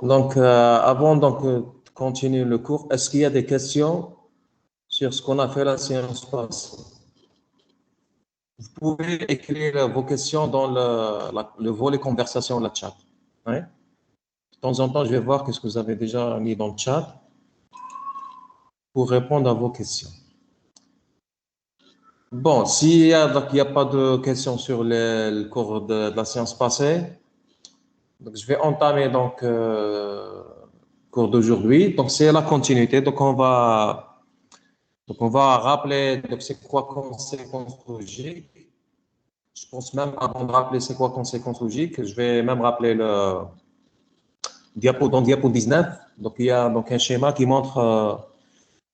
Donc, avant de continuer le cours, est-ce qu'il y a des questions sur ce qu'on a fait la séance passée? Vous pouvez écrire vos questions dans le volet conversation, la chat. Ouais. De temps en temps, je vais voir ce que vous avez déjà mis dans le chat pour répondre à vos questions. Bon, s'il y a, il n'y a pas de questions sur le cours de la séance passée, donc je vais entamer cours d'aujourd'hui. Donc, c'est la continuité. Donc, on va rappeler c'est quoi conséquence logique. Je pense même avant de rappeler c'est quoi conséquence logique, je vais même rappeler le diapo 19. Donc, il y a un schéma qui montre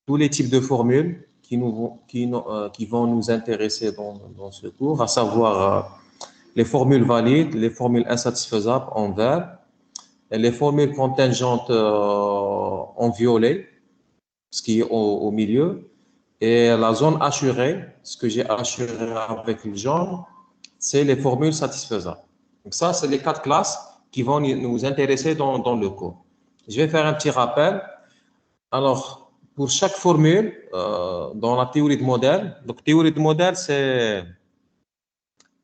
tous les types de formules qui vont nous intéresser dans ce cours, à savoir les formules valides, les formules insatisfaisables en vert, et les formules contingentes en violet, ce qui est au milieu, et la zone assurée, ce que j'ai assuré avec le jaune, c'est les formules satisfaisables. Donc ça, c'est les 4 classes qui vont nous intéresser dans le cours. Je vais faire un petit rappel. Alors, pour chaque formule, dans la théorie de modèle, donc théorie de modèle, c'est,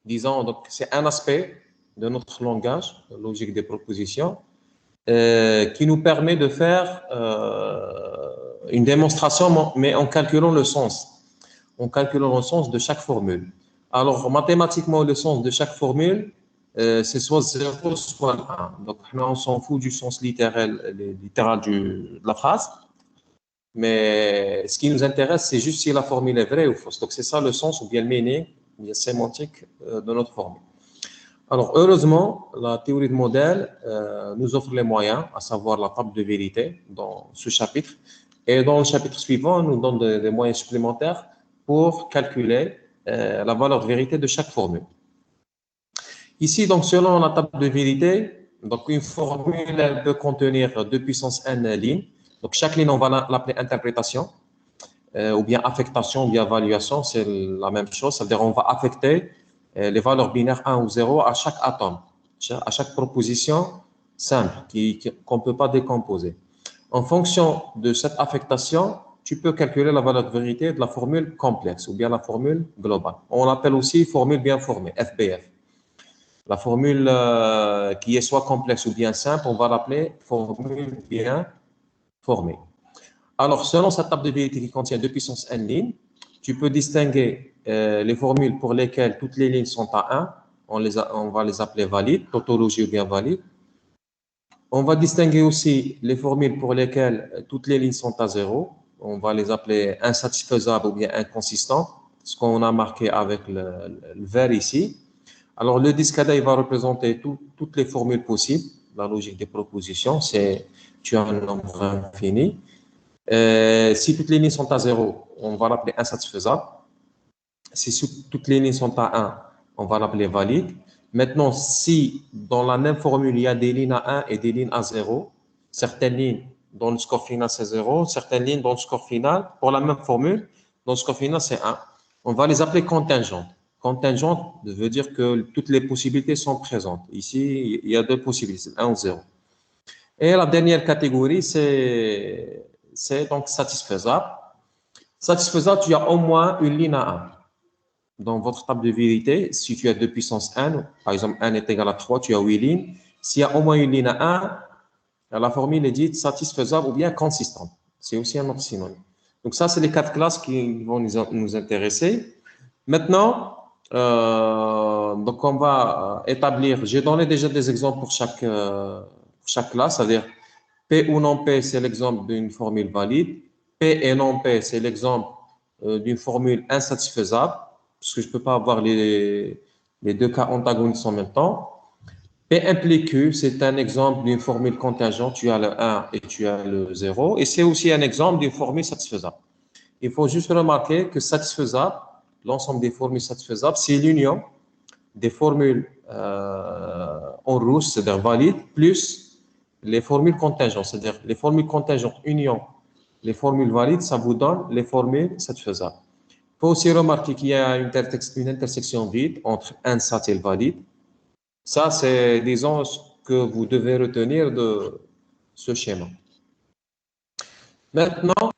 disons, donc c'est un aspect de notre langage, logique des propositions, qui nous permet de faire une démonstration, mais en calculant le sens. En calculant le sens de chaque formule. Alors, mathématiquement, le sens de chaque formule, c'est soit 0, soit 1. Donc, on s'en fout du sens littéral de la phrase. Mais ce qui nous intéresse, c'est juste si la formule est vraie ou fausse. Donc, c'est ça le sens ou bien le meaning, ou bien sémantique de notre formule. Alors, heureusement, la théorie de modèle nous offre les moyens, à savoir la table de vérité dans ce chapitre. Et dans le chapitre suivant, on nous donne des moyens supplémentaires pour calculer la valeur de vérité de chaque formule. Ici, donc, selon la table de vérité, donc une formule elle peut contenir 2 puissance n lignes. Donc, chaque ligne, on va l'appeler interprétation, ou bien affectation, ou bien évaluation, c'est la même chose. C'est-à-dire, on va affecter les valeurs binaires 1 ou 0 à chaque atome, à chaque proposition simple qu'on ne peut pas décomposer. En fonction de cette affectation, tu peux calculer la valeur de vérité de la formule complexe ou bien la formule globale. On l'appelle aussi formule bien formée, FBF. La formule qui est soit complexe ou bien simple, on va l'appeler formule bien formée. Alors, selon cette table de vérité qui contient 2 puissance n lignes, tu peux distinguer les formules pour lesquelles toutes les lignes sont à 1, on va les appeler valides, tautologie ou bien valides. On va distinguer aussi les formules pour lesquelles toutes les lignes sont à 0, on va les appeler insatisfaisables ou bien inconsistantes, ce qu'on a marqué avec le vert ici. Alors, le disque il va représenter toutes les formules possibles, la logique des propositions, c'est tu as un nombre infini. Si toutes les lignes sont à 0, on va l'appeler insatisfaisable. Si toutes les lignes sont à 1, on va l'appeler valide. Maintenant, si dans la même formule, il y a des lignes à 1 et des lignes à 0, certaines lignes dont le score final c'est 0, certaines lignes dont le score final, pour la même formule, dont le score final c'est 1. On va les appeler contingentes. Contingente veut dire que toutes les possibilités sont présentes. Ici, il y a 2 possibilités, 1 ou 0. Et la dernière catégorie, c'est donc satisfaisable. Satisfaisable, tu as au moins une ligne à 1. Dans votre table de vérité, si tu as 2 puissance n, par exemple 1 est égal à 3, tu as 8 lignes. S'il y a au moins une ligne à 1, la formule est dite satisfaisable ou bien consistante. C'est aussi un autre synonyme. Donc ça, c'est les 4 classes qui vont nous intéresser. Maintenant, donc on va établir, j'ai donné déjà des exemples pour chaque classe, c'est-à-dire P ou non P, c'est l'exemple d'une formule valide. P et non P, c'est l'exemple d'une formule insatisfaisable, parce que je ne peux pas avoir les 2 cas antagonistes en même temps. P implique Q, c'est un exemple d'une formule contingente, tu as le 1 et tu as le 0, et c'est aussi un exemple d'une formule satisfaisable. Il faut juste remarquer que satisfaisable, l'ensemble des formules satisfaisables, c'est l'union des formules en rouge, c'est-à-dire valides, plus les formules contingentes, c'est-à-dire les formules contingentes union les formules valides, ça vous donne les formules satisfaisables. Il faut aussi remarquer qu'il y a une intersection vide entre insat et le valide. Ça, c'est, disons, ce que vous devez retenir ce schéma. Maintenant,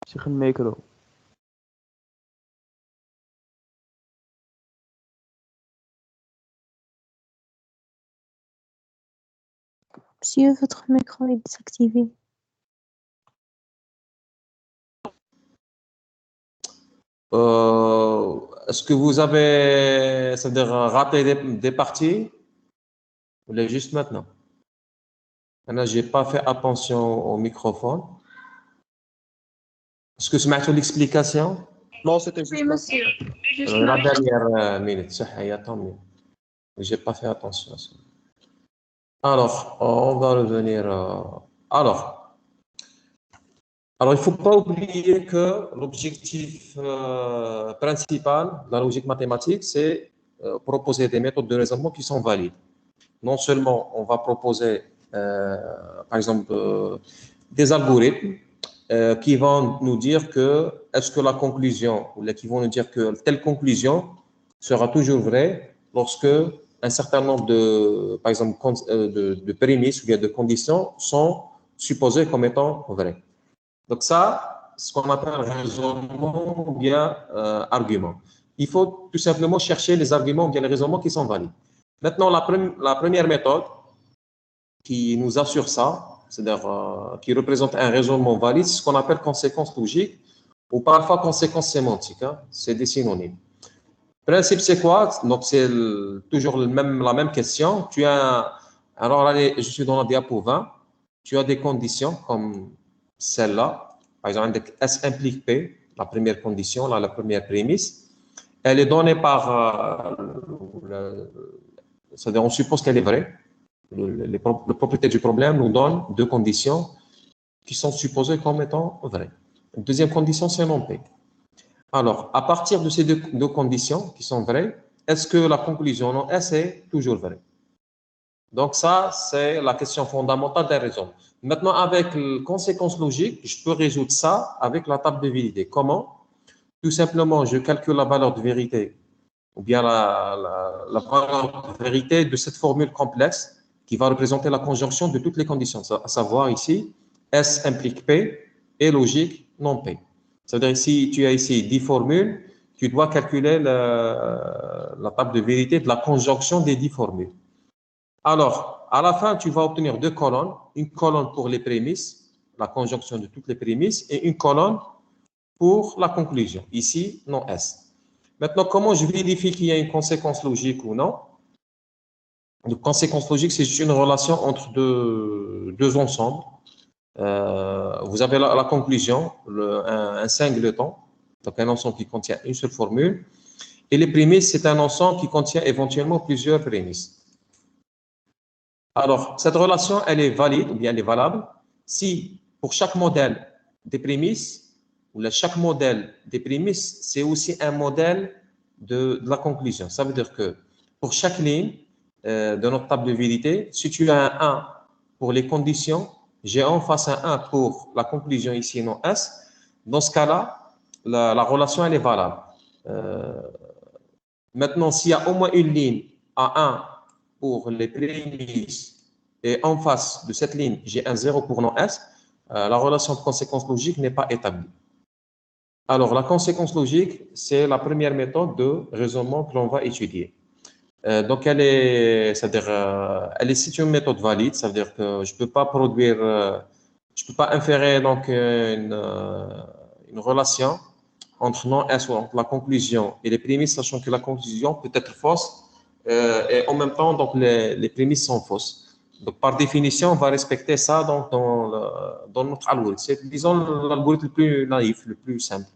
شيخ الميكرو. Monsieur, votre micro est désactivé. est-ce que vous avez, c'est-à-dire raté des parties? Ou là, juste maintenant? Maintenant, je n'ai pas fait attention au microphone. Est-ce que c'est l'explication? Non, c'était juste Oui, monsieur. Juste La dernière minute, ça, tant mieux. Je n'ai pas fait attention à ça. Alors, on va revenir. Alors, il ne faut pas oublier que l'objectif principal de la logique mathématique, c'est proposer des méthodes de raisonnement qui sont valides. Non seulement on va proposer, par exemple, des algorithmes qui vont nous dire que est-ce que la conclusion, ou qui vont nous dire que telle conclusion sera toujours vraie lorsque un certain nombre de, par exemple, de prémices ou bien de conditions sont supposées comme étant vraies. Donc ça, ce qu'on appelle raisonnement ou bien argument. Il faut tout simplement chercher les arguments ou bien les raisonnements qui sont valides. Maintenant, la première méthode qui nous assure ça, c'est-à-dire qui représente un raisonnement valide, c'est ce qu'on appelle conséquence logique ou parfois conséquence sémantique. Hein, c'est des synonymes. Le principe, c'est quoi? Donc, c'est toujours la même question. Alors, allez, je suis dans la diapo 20. Tu as des conditions comme celle-là. Par exemple, S implique P, la première condition, là, la première prémisse. Elle est donnée par, c'est-à-dire on suppose qu'elle est vraie. Les propriétés du problème nous donnent deux conditions qui sont supposées comme étant vraies. La deuxième condition, c'est non P. Alors, à partir de ces deux conditions qui sont vraies, est-ce que la conclusion non S est toujours vraie? Donc ça, c'est la question fondamentale des raisons. Maintenant, avec la conséquence logique, je peux résoudre ça avec la table de vérité. Comment? Tout simplement, je calcule la valeur de vérité ou bien la valeur de vérité de cette formule complexe qui va représenter la conjonction de toutes les conditions, à savoir ici, S implique P et logique non P. C'est-à-dire si tu as ici 10 formules, tu dois calculer la table de vérité de la conjonction des 10 formules. Alors, à la fin, tu vas obtenir deux colonnes, une colonne pour les prémices, la conjonction de toutes les prémices, et une colonne pour la conclusion. Ici, non S. Maintenant, comment je vérifie qu'il y a une conséquence logique ou non? Une conséquence logique, c'est juste une relation entre deux ensembles. Vous avez la conclusion, un singleton, donc un ensemble qui contient une seule formule. Et les prémices, c'est un ensemble qui contient éventuellement plusieurs prémices. Alors, cette relation, elle est valide ou bien elle est valable si pour chaque modèle des prémices, ou chaque modèle des prémices, c'est aussi un modèle de la conclusion. Ça veut dire que pour chaque ligne de notre table de vérité, si tu as un 1 pour les conditions, j'ai en face un 1 pour la conclusion ici, non S. Dans ce cas-là, la relation, elle est valable. Maintenant, s'il y a au moins une ligne à 1 pour les prémices et en face de cette ligne, j'ai un 0 pour non S, la relation de conséquence logique n'est pas établie. Alors, la conséquence logique, c'est la première méthode de raisonnement que l'on va étudier. Donc, elle est, c'est-à-dire, c'est une méthode valide, ça veut dire que je peux pas produire, je peux pas inférer donc une relation entre non S ou entre la conclusion et les prémices, sachant que la conclusion peut être fausse et en même temps donc les prémices sont fausses. Donc, par définition, on va respecter ça donc, dans notre algorithme. C'est, disons, l'algorithme le plus naïf, le plus simple.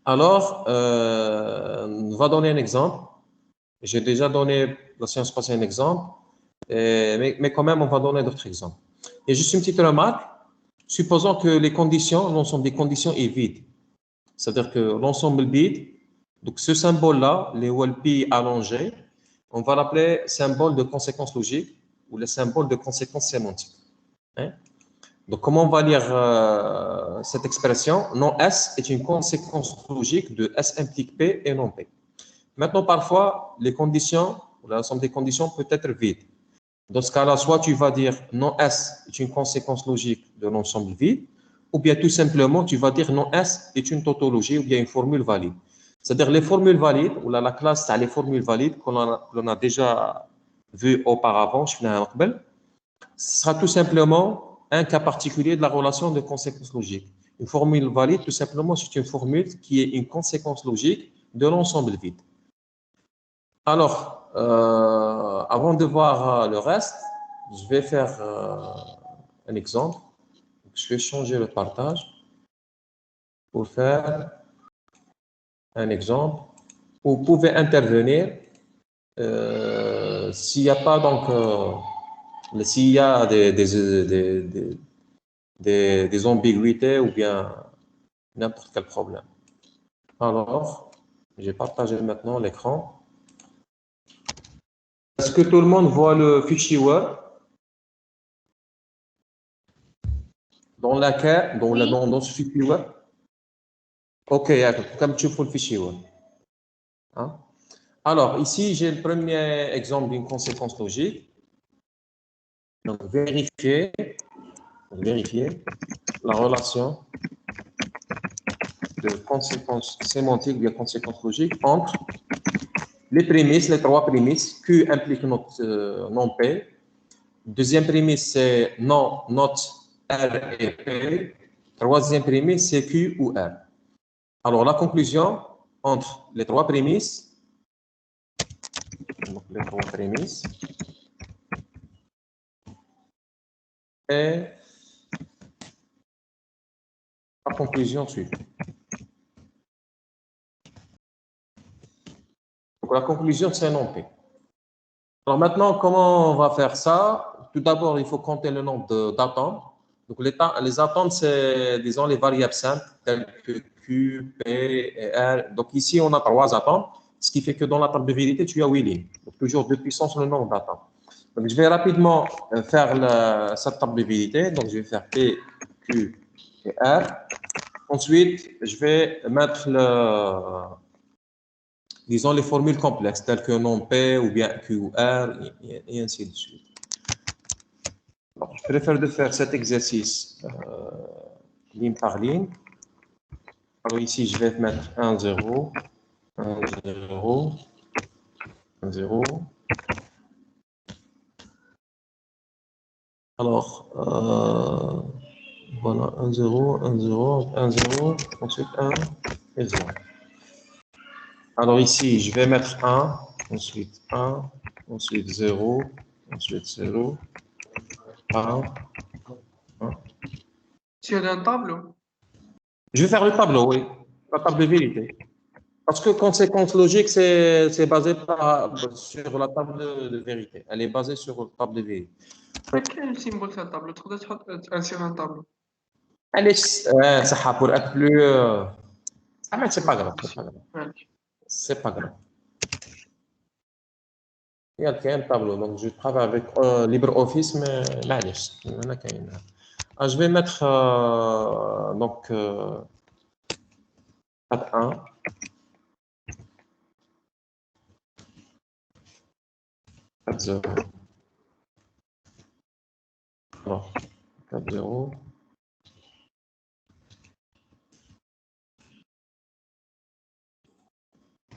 Alors, on va donner un exemple. J'ai déjà donné la séance passée un exemple, mais quand même, on va donner d'autres exemples. Et juste une petite remarque. Supposons que les conditions, l'ensemble des conditions est vide. C'est-à-dire que l'ensemble vide, donc ce symbole-là, les OLP allongés, on va l'appeler symbole de conséquence logique ou le symbole de conséquence sémantique. Hein? Donc, comment on va lire cette expression? Non S est une conséquence logique de S implique P et non P. Maintenant, parfois, les conditions, l'ensemble des conditions peut être vide. Dans ce cas-là, soit tu vas dire non S est une conséquence logique de l'ensemble vide, ou bien tout simplement, tu vas dire non S est une tautologie ou bien une formule valide. C'est-à-dire les formules valides, ou la classe, c'est les formules valides qu'on a déjà vues auparavant, ce sera tout simplement un cas particulier de la relation de conséquence logique. Une formule valide, tout simplement, c'est une formule qui est une conséquence logique de l'ensemble vide. Alors, avant de voir le reste, je vais faire un exemple. Je vais changer le partage pour faire un exemple. Vous pouvez intervenir s'il n'y a pas donc s'il y a des ambiguïtés ou bien n'importe quel problème. Alors, j'ai partagé maintenant l'écran. Est-ce que tout le monde voit le fichier Word dans ce fichier Word? Ok, comme tu fais le fichier Word. Hein? Alors, ici, j'ai le premier exemple d'une conséquence logique. Donc, vérifier la relation de conséquence sémantique de conséquence logique entre les prémices, les trois prémices. Q implique non P. Deuxième prémisse, c'est non, not R et P. Troisième prémisse, c'est Q ou R. Alors, la conclusion entre les trois prémices, et la conclusion suivante. Donc, la conclusion, c'est non P. Alors maintenant, comment on va faire ça? Tout d'abord, il faut compter le nombre d'attentes. Donc, les attentes, c'est, disons, les variables simples, telles que Q, P et R. Donc, ici, on a 3 attentes, ce qui fait que dans la table de vérité, tu as 8 lignes. Donc, toujours 2 puissance le nombre d'attentes. Donc, je vais rapidement faire cette table de vérité. Donc, je vais faire P, Q et R. Ensuite, je vais mettre disons les formules complexes, telles que non P ou bien Q ou R, et ainsi de suite. Alors, je préfère de faire cet exercice ligne par ligne. Alors ici, je vais mettre 1, 0, 1, 0, 1, 0. Alors, voilà, 1, 0, 1, 0, 1, 0, ensuite 1 et 0. Alors ici, je vais mettre 1, ensuite 1, ensuite 0, ensuite 0, 1, 1. Tu as un tableau? Je vais faire le tableau, oui, la table de vérité. Parce que conséquence logique, c'est basé sur la table de vérité. Elle est basée sur la table de vérité. Mais quel symbole c'est un tableau? Tu dois insérer un tableau. Elle est, ça pour être plus. Ah, mais c'est pas grave, c'est pas grave. Ouais. C'est pas grave. Il y a un tableau, donc je travaille avec LibreOffice, mais là, je vais mettre donc 4-1. 4-0. Alors, 4-0.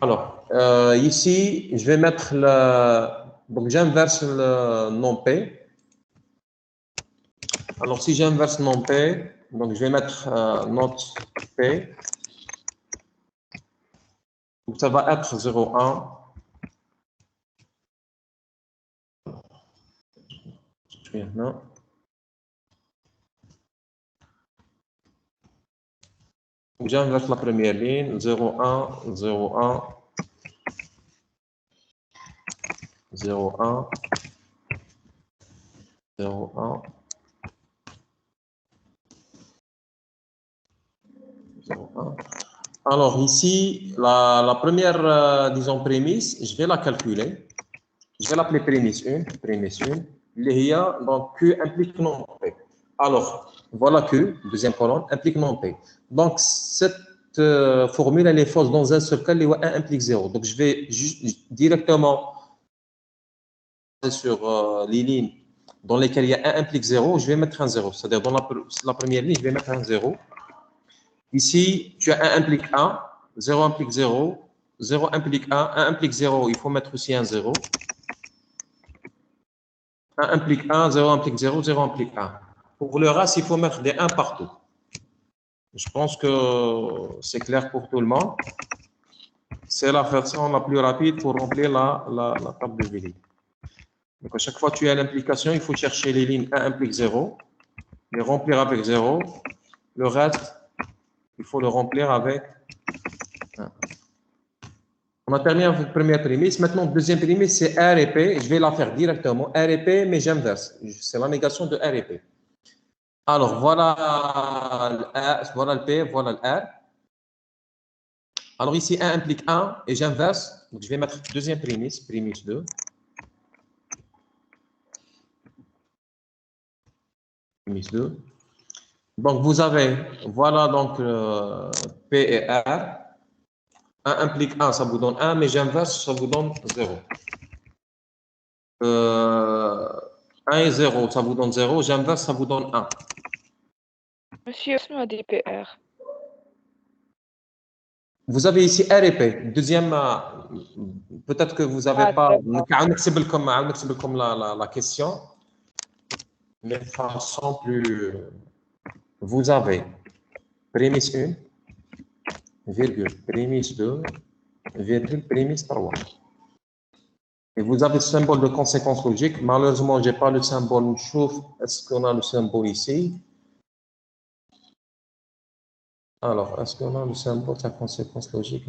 Alors, ici, je vais mettre donc j'inverse le non P. Alors, si j'inverse non P, donc je vais mettre not P. Donc, ça va être 0, 1. Maintenant. Donc, j'inverse la première ligne, 0, 1, 0, 1, 0, 1, 0, 1, 0, 1. Alors ici, la première, disons, prémisse, je vais la calculer. Je vais l'appeler prémisse 1. Donc, Q implique non P. Alors, voilà Q, deuxième colonne, implique non P. Donc, cette formule, elle est fausse dans un seul cas, où 1 implique 0. Donc, je vais directement sur les lignes dans lesquelles il y a 1 implique 0, je vais mettre un 0. C'est-à-dire, dans la première ligne, je vais mettre un 0. Ici, tu as 1 implique 1, 0 implique 0, 0 implique 1, 1 implique 0, il faut mettre aussi un 0. 1 implique 1, 0 implique 0, 0 implique 1. Pour le reste, il faut mettre des 1 partout. Je pense que c'est clair pour tout le monde. C'est la version la plus rapide pour remplir la table de Willy. Donc, à chaque fois que tu as l'implication, il faut chercher les lignes 1 implique 0, les remplir avec 0. Le reste, il faut le remplir avec 1. On a terminé avec la première prémisse. Maintenant, deuxième prémisse, c'est R et P. Je vais la faire directement. R et P, mais j'inverse. C'est la négation de R et P. Alors, voilà le P, voilà le R. Alors, ici, 1 implique 1 et j'inverse. Donc, je vais mettre deuxième prémisse, prémisse 2. Prémisse 2. Donc, vous avez, voilà donc P et R. 1 implique 1, ça vous donne 1, mais j'inverse, ça vous donne 0. 1 et 0, ça vous donne 0. J'inverse, ça vous donne 1. Monsieur, est-ce qu'on a des PR? Vous avez ici R et P. Deuxième, peut-être que vous n'avez pas. comme la question, mais de façon plus. Vous avez prémisse 1, virgule, prémisse 2, virgule, prémisse 3. Et vous avez le symbole de conséquence logique. Malheureusement, je n'ai pas le symbole. Est-ce qu'on a le symbole ici? Alors, est-ce qu'on a le symbole de la conséquence logique?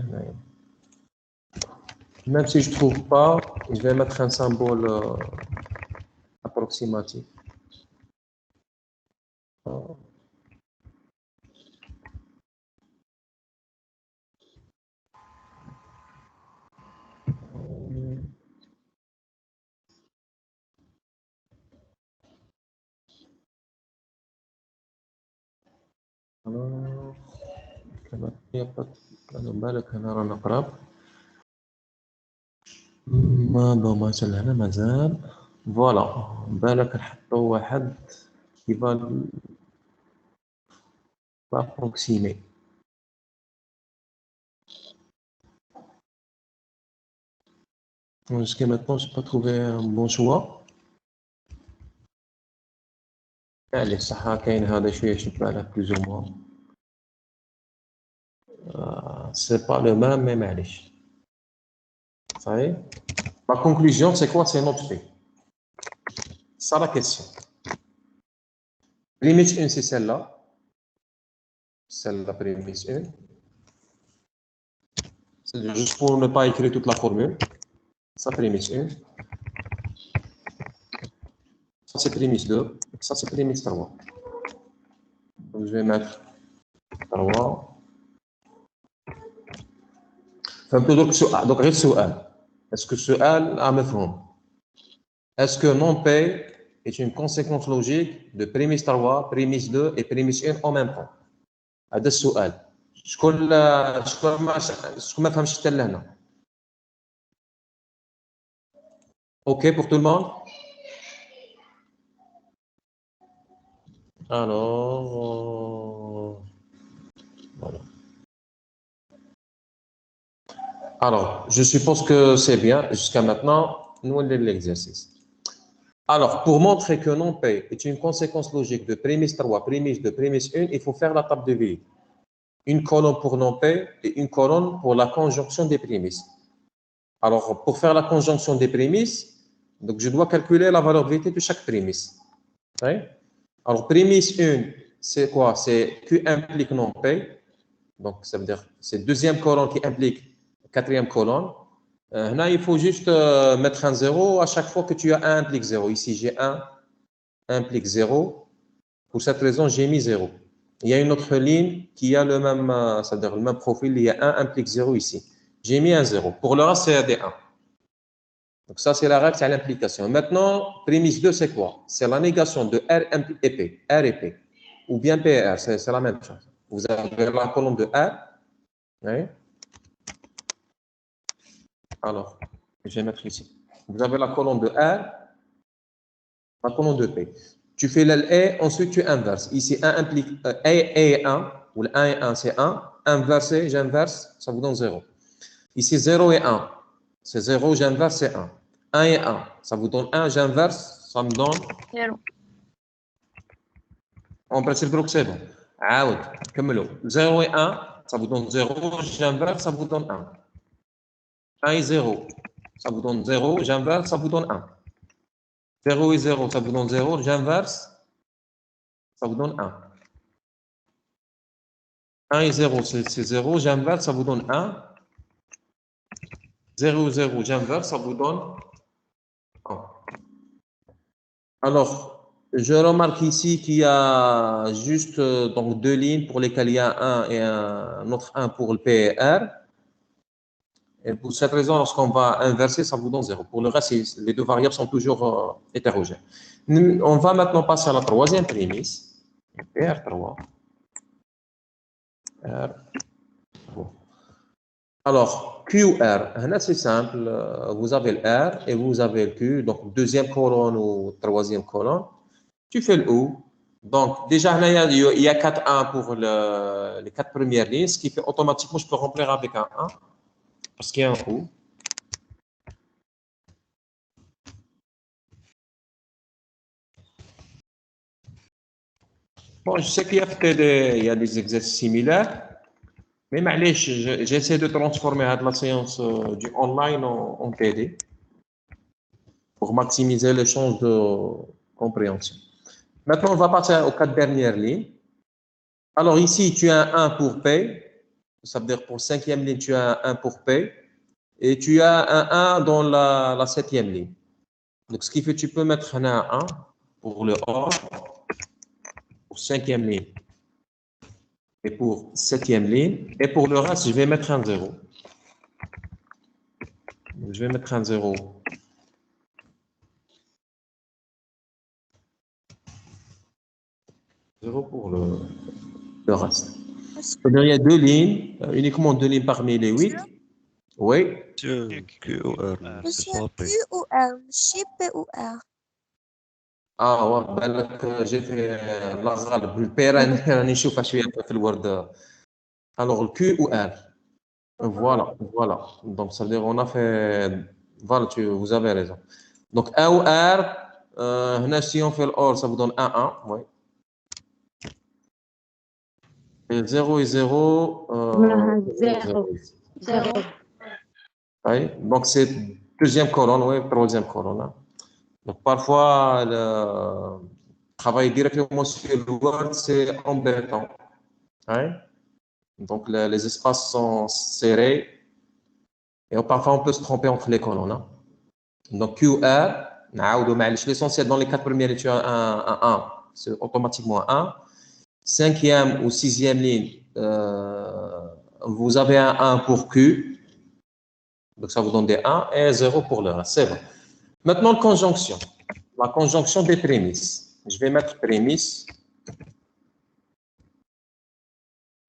Même si je ne trouve pas, je vais mettre un symbole approximatif. Alors, بالك انا رانا قراب ما شاء هنا مازال فوالا بالك نحطو واحد كيفا approximer. Jusqu'à maintenant, je n'ai pas trouvé un bon choix. Allez, ça كاين هذا شويه شبه على plus ou moins. C'est pas le même, mais معليش. Ça y est. La conclusion, c'est quoi? C'est notre fait. Ça la question. Prémisse 1, c'est celle-là. Celle-là, prémisse 1. C'est juste pour ne pas écrire toute la formule. Ça, prémisse 1. Ça, c'est prémisse 2. Ça, c'est prémisse 3. Donc, je vais mettre 3. Donc, غير سؤال. Est-ce que السؤال مفهوم? Est-ce que non P est une conséquence logique de prémisse 3, prémisse 2 et prémisse 1 en même temps? هذا السؤال. شكون ما فهمش حتى لهنا؟ OK pour tout le monde? Alors, voilà. Alors, je suppose que c'est bien. Jusqu'à maintenant, nous on l'exercice. Alors, pour montrer que non P est une conséquence logique de prémisse 3, prémisse 2, prémisse 1, il faut faire la table de Willy. Une colonne pour non P et une colonne pour la conjonction des prémisses. Alors, pour faire la conjonction des prémisses, donc je dois calculer la valeur de vérité de chaque prémisse. Oui? Alors, prémisse 1, c'est quoi? C'est Q implique non P. Donc, ça veut dire c'est deuxième colonne qui implique quatrième colonne. Là, il faut juste mettre un 0 à chaque fois que tu as 1 implique 0. Ici, j'ai 1 implique 0. Pour cette raison, j'ai mis 0. Il y a une autre ligne qui a le même, c'est-à-dire le même profil. Il y a 1 implique 0 ici. J'ai mis un 0. Pour le reste, c'est des 1. Donc, ça, c'est la règle, c'est l'implication. Maintenant, prémisse 2, c'est quoi? C'est la négation de R et P. R et P. Ou bien P et R, c'est la même chose. Vous avez la colonne de R. Oui. Alors, je vais mettre ici. Vous avez la colonne de R, la colonne de P. Tu fais l'E, ensuite tu inverses. Ici, 1 implique et 1, ou le 1 et 1, c'est 1. Inversé, j'inverse, ça vous donne 0. Ici, 0 et 1. C'est 0, j'inverse, c'est 1. 1 et 1, ça vous donne 1, j'inverse, ça me donne... Zéro. En principe, c'est bon. Aoud, كملوا. 0 et 1, ça vous donne 0, j'inverse, ça vous donne 1. 1 et 0, ça vous donne 0, j'inverse, ça vous donne 1. 0 et 0, ça vous donne 0, j'inverse, ça vous donne 1. 1 et 0, c'est 0, j'inverse, ça vous donne 1. 0 et 0, j'inverse, ça vous donne 1. Alors, je remarque ici qu'il y a juste donc 2 lignes pour lesquelles il y a 1 et un autre 1 pour le P et R. Et pour cette raison, lorsqu'on va inverser, ça vous donne 0. Pour le reste, les deux variables sont toujours hétérogènes. On va maintenant passer à la troisième prémisse. PR3. R. Bon. Alors, QR, c'est simple. Vous avez le R et vous avez le Q. Donc, deuxième colonne ou troisième colonne. Tu fais le OU. Donc, déjà, il y a 4 1 pour les 4 premières lignes, ce qui fait automatiquement, je peux remplir avec un 1 parce qu'il y a un OU. Bon, je sais qu'il y a des exercices similaires, mais j'essaie de transformer la séance du online en TD pour maximiser les chances de compréhension. Maintenant, on va passer aux 4 dernières lignes. Alors ici, tu as un 1 pour P, ça veut dire pour 5e ligne, tu as un 1 pour P, et tu as un 1 dans la 7e ligne. Donc, ce qui fait que tu peux mettre un 1 pour le OR, pour 5e ligne, et pour 7e ligne, et pour le reste, je vais mettre un 0. Donc, je vais mettre un 0. Pour le reste. Il y a 2 lignes, uniquement 2 lignes parmi les 8. Oui. Monsieur QOR, Monsieur c'est pas Q ou R, chez P ou R. Ah ouais, j'ai fait l'azral بالبيران راني نشوفها شويه في الورد. Alors le Q ou R. Voilà. Donc ça veut dire on a fait voilà, vous avez raison. Donc A ou R, si on fait le OR, ça vous donne 1 1, oui. Et 0 et 0 Zéro. Oui, donc c'est deuxième colonne, oui, troisième colonne. Hein. Donc parfois, travailler directement sur le Word, c'est embêtant. Oui. Donc les espaces sont serrés et parfois on peut se tromper entre les colonnes. Hein. Donc QR, l'essentiel dans les 4 premières, tu as un 1, c'est automatiquement un 1. 5e ou 6e ligne, vous avez un 1 pour Q. Donc, ça vous donne des 1 et 0 pour le reste. C'est bon. Maintenant, conjonction. La conjonction des prémices. Je vais mettre prémisse.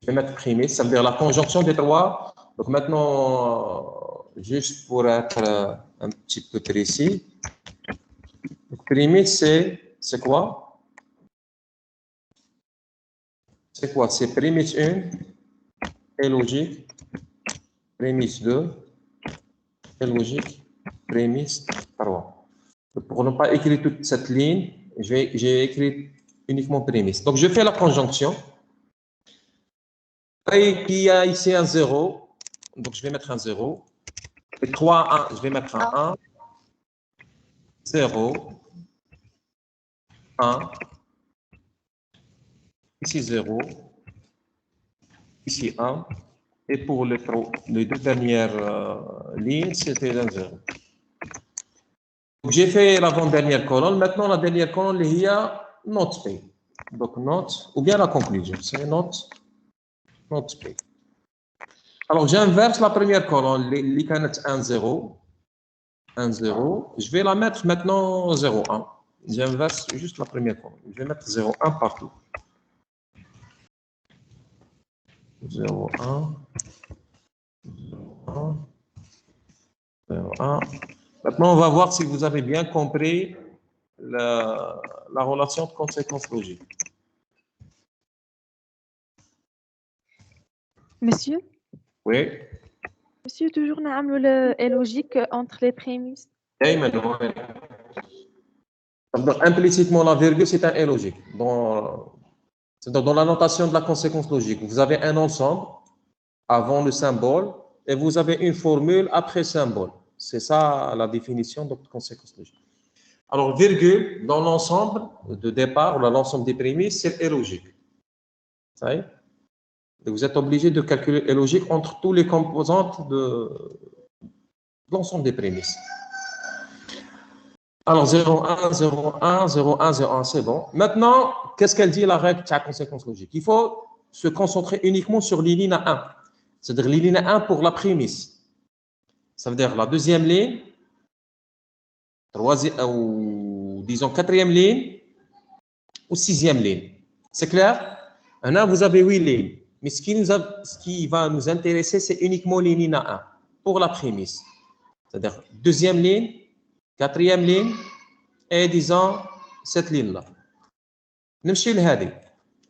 Ça veut dire la conjonction des 3. Donc, maintenant, juste pour être un petit peu précis. Donc, prémisse, c'est quoi? C'est quoi? C'est prémisse 1 et logique. Prémisse 2 et logique. Prémisse 3. Pour ne pas écrire toute cette ligne, j'ai écrit uniquement prémisse. Donc, je fais la conjonction. Et il y a ici un 0. Donc, je vais mettre un 0. Et 3, 1, je vais mettre un 1. 0. 1. Ici 0. Ici 1. Et pour les 2 dernières lignes, c'était un 0. J'ai fait l'avant-dernière colonne. Maintenant, la dernière colonne, il y a note P. Donc, note, ou bien la conclusion. C'est note P. Alors, j'inverse la première colonne, les canets 1, 0. 1, 0. Je vais la mettre maintenant 0, 1. J'inverse juste la première colonne. Je vais mettre 0, 1 partout. 0, 1. 0, 1. 0, 1. Maintenant, on va voir si vous avez bien compris la relation de conséquence logique. Monsieur, Oui. monsieur, toujours نعملوا est logique entre les prémices. دايماً oui. Donc, implicitement, la virgule, c'est un est logique. Dans la notation de la conséquence logique, vous avez un ensemble avant le symbole et vous avez une formule après symbole. C'est ça la définition de conséquence logique. Alors, virgule, dans l'ensemble de départ, ou l'ensemble des prémices, c'est est logique. Ça y est? Et vous êtes obligé de calculer est logique entre tous les composantes de l'ensemble des prémices. Alors, 0, 1, 0, 1, 0, 1, 0, 1, c'est bon. Maintenant, qu'est-ce qu'elle dit la règle de la conséquence logique? Il faut se concentrer uniquement sur les lignes 1. C'est-à-dire les lignes 1 pour la prémisse. Ça veut dire la deuxième ligne, troisième, ou disons quatrième ligne, ou sixième ligne. C'est clair? Maintenant, vous avez 8 lignes. Mais ce qui va nous intéresser, c'est uniquement les lignes 1 pour la prémisse. C'est-à-dire deuxième ligne, quatrième ligne, et disons cette ligne-là.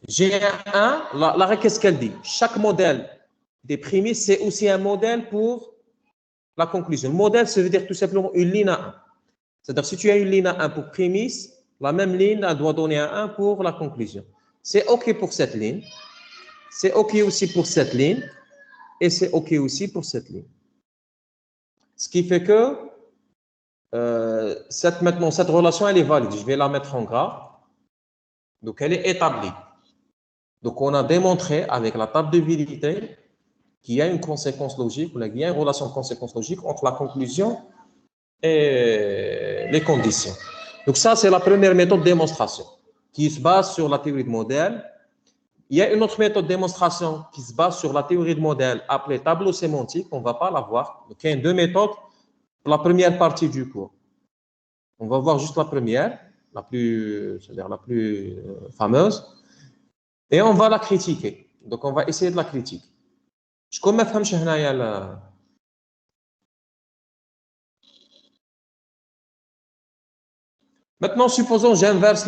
J'ai un 1, la règle, qu'est-ce qu'elle dit? Chaque modèle des prémices, c'est aussi un modèle pour la conclusion. Le modèle, ça veut dire tout simplement une ligne à 1. C'est-à-dire, si tu as une ligne à 1 pour prémisse, la même ligne, elle doit donner un 1 pour la conclusion. C'est OK pour cette ligne. C'est OK aussi pour cette ligne. Et c'est OK aussi pour cette ligne. Ce qui fait que maintenant, cette relation, elle est valide. Je vais la mettre en gras. Donc, elle est établie. Donc, on a démontré avec la table de vérité qu'il y a une conséquence logique, ou qu'il y a une relation de conséquence logique entre la conclusion et les conditions. Donc, ça, c'est la première méthode de démonstration qui se base sur la théorie de modèle. Il y a une autre méthode de démonstration qui se base sur la théorie de modèle appelée tableau sémantique. On ne va pas la voir. Donc, il y a deux méthodes pour la première partie du cours. On va voir juste la première, c'est-à-dire la plus fameuse, et on va la critiquer. Donc, on va essayer de la critiquer. Je ne comprends pas. Maintenant, supposons j'inverse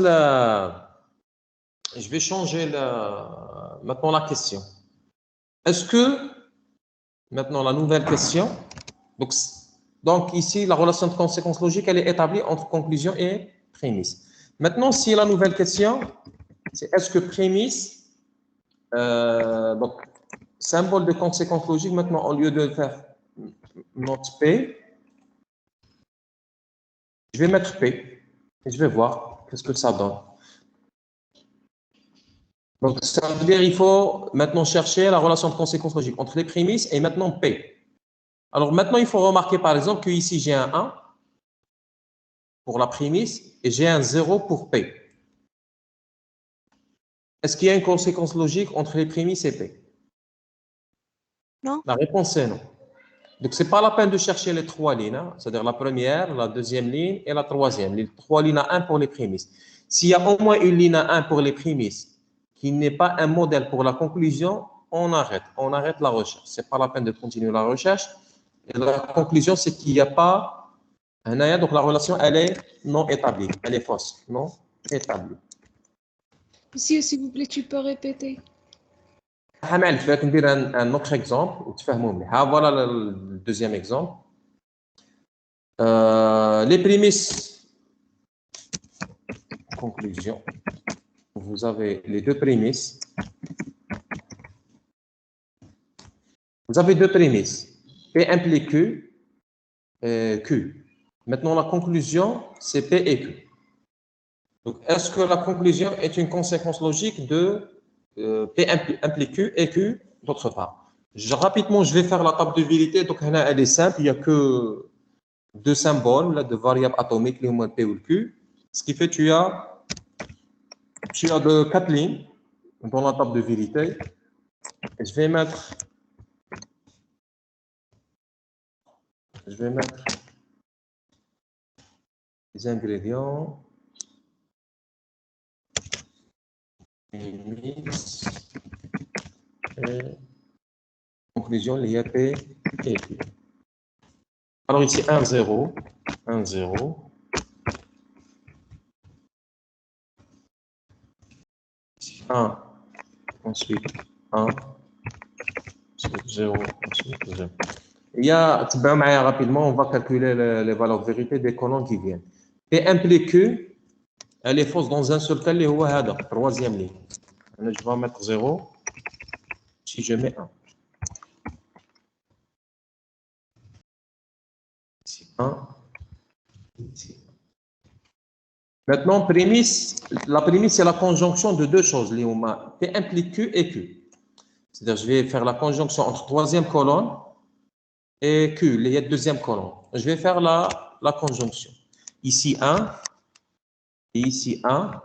je vais changer maintenant la question. Est-ce que, maintenant la nouvelle question, donc ici, la relation de conséquence logique, elle est établie entre conclusion et prémisse. Maintenant, si la nouvelle question, c'est est-ce que prémisse, donc symbole de conséquence logique, maintenant, au lieu de faire note P, je vais mettre P et je vais voir qu'est-ce que ça donne. Donc, ça veut dire qu'il faut maintenant chercher la relation de conséquence logique entre les prémices et maintenant P. Alors, maintenant, il faut remarquer, par exemple, qu'ici, j'ai un 1 pour la prémisse et j'ai un 0 pour P. Est-ce qu'il y a une conséquence logique entre les prémices et P? Non. La réponse est non. Donc, ce n'est pas la peine de chercher les trois lignes, hein, c'est-à-dire la première, la deuxième ligne et la troisième. Les trois lignes à 1 pour les prémices. S'il y a au moins une ligne à 1 pour les prémices qui n'est pas un modèle pour la conclusion, on arrête la recherche. Ce n'est pas la peine de continuer la recherche. Et la conclusion, c'est qu'il n'y a pas un ayat, donc la relation, elle est non établie, elle est fausse, non établie. Monsieur, s'il vous plaît, tu peux répéter. Hamel, je vais te dire un autre exemple. Voilà le deuxième exemple. Les prémices. Conclusion. Vous avez les deux prémices. Vous avez deux prémices. P implique Q et Q. Maintenant, la conclusion, c'est P et Q. Donc, est-ce que la conclusion est une conséquence logique de P implique Q et Q d'autre part? Rapidement, je vais faire la table de vérité. Donc, elle est simple. Il n'y a que deux symboles, là, de variables atomiques, le P ou le Q. Ce qui fait que tu as de 4 lignes dans la table de vérité. Et je vais mettre les ingrédients. Prémisse et conclusion liée à P et Q. Alors ici 1, 0, 1, 0. Ici 1, ensuite 1, ensuite 0, ensuite 0. Il y a, rapidement, on va calculer les valeurs de vérité des colonnes qui viennent. P implique Q, elle est fausse dans un seul cas, اللي هو هذا, troisième ligne. Je vais mettre 0 si je mets 1. Ici 1, ici 1. Maintenant, prémisse, la prémisse, c'est la conjonction de deux choses. P implique Q et Q. C'est-à-dire, je vais faire la conjonction entre troisième colonne et Q, il y a deuxième colonne. Je vais faire la conjonction. Ici 1, et ici 1,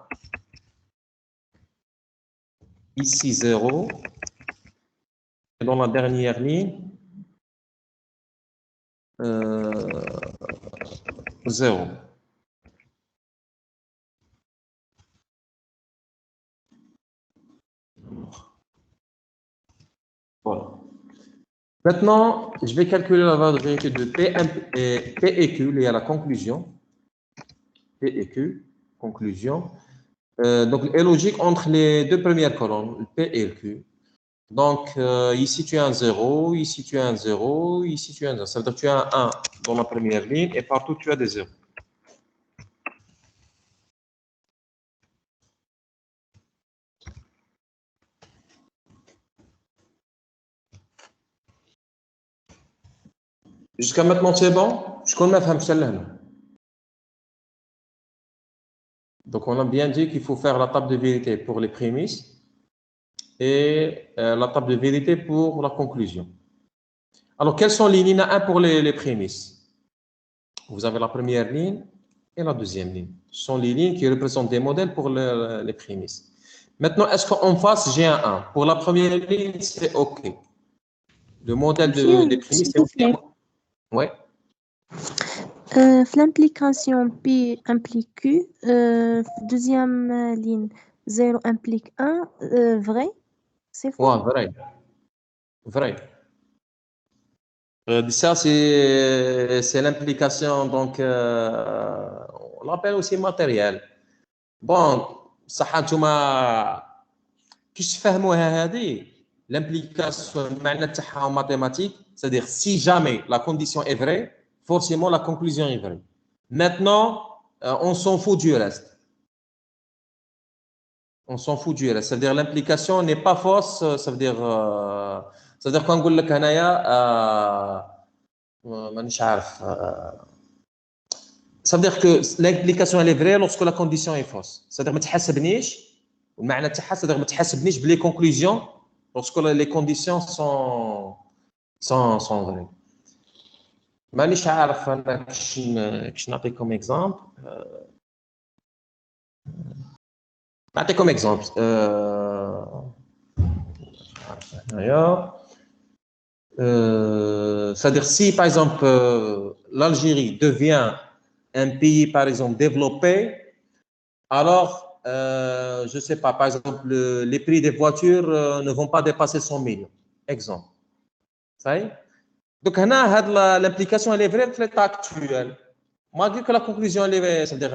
ici 0, et dans la dernière ligne, 0. Voilà. Maintenant, je vais calculer la valeur de vérité de P et Q, il y a la conclusion. P et Q, conclusion. Donc, est logique entre les deux premières colonnes, le P et le Q. Donc, ici tu as un 0, ici tu as un 0, ici tu as un 0. Ça veut dire que tu as un 1 dans la première ligne et partout tu as des 0. Jusqu'à maintenant, c'est bon? Je connais ma femme. Donc, on a bien dit qu'il faut faire la table de vérité pour les prémices et la table de vérité pour la conclusion. Alors, quelles sont les lignes 1 pour les prémices? Vous avez la première ligne et la deuxième ligne. Ce sont les lignes qui représentent des modèles pour les prémices. Maintenant, est-ce qu'en face, j'ai un 1? Pour la première ligne, c'est OK. Le modèle des prémices, c'est OK. Oui. L'implication P implique Q, deuxième ligne 0 implique 1, vrai? C'est faux? Ouais, vrai. Vrai. Ça, c'est l'implication, donc, on l'appelle aussi matériel. Bon, صح انتوما كي تفهموها هذه l'implication المعنى تاعها en mathématiques, c'est-à-dire si jamais la condition est vraie, forcément la conclusion est vraie. Maintenant, on s'en fout du reste. On s'en fout du reste. C'est-à-dire l'implication n'est pas fausse, ça veut dire quand نقول لك هنايا مانيش عارف ça veut dire que l'implication elle est vraie lorsque la condition est fausse. C'est-à-dire ما تحسبنيش والمعنى تاعها c'est-à-dire ما تحسبنيش بلي conclusions lorsque les conditions sont vraies. مانيش عارف انا كش نعطيكم exemple. نعطيكم exemple. C'est-à-dire si par exemple l'Algérie devient un pays par exemple développé, alors je ne sais pas, par exemple les prix des voitures ne vont pas dépasser 100 millions, exemple. Ça y est. Donc l'implication elle est vraie dans l'état actuel, malgré que la conclusion elle est vraie, c'est-à-dire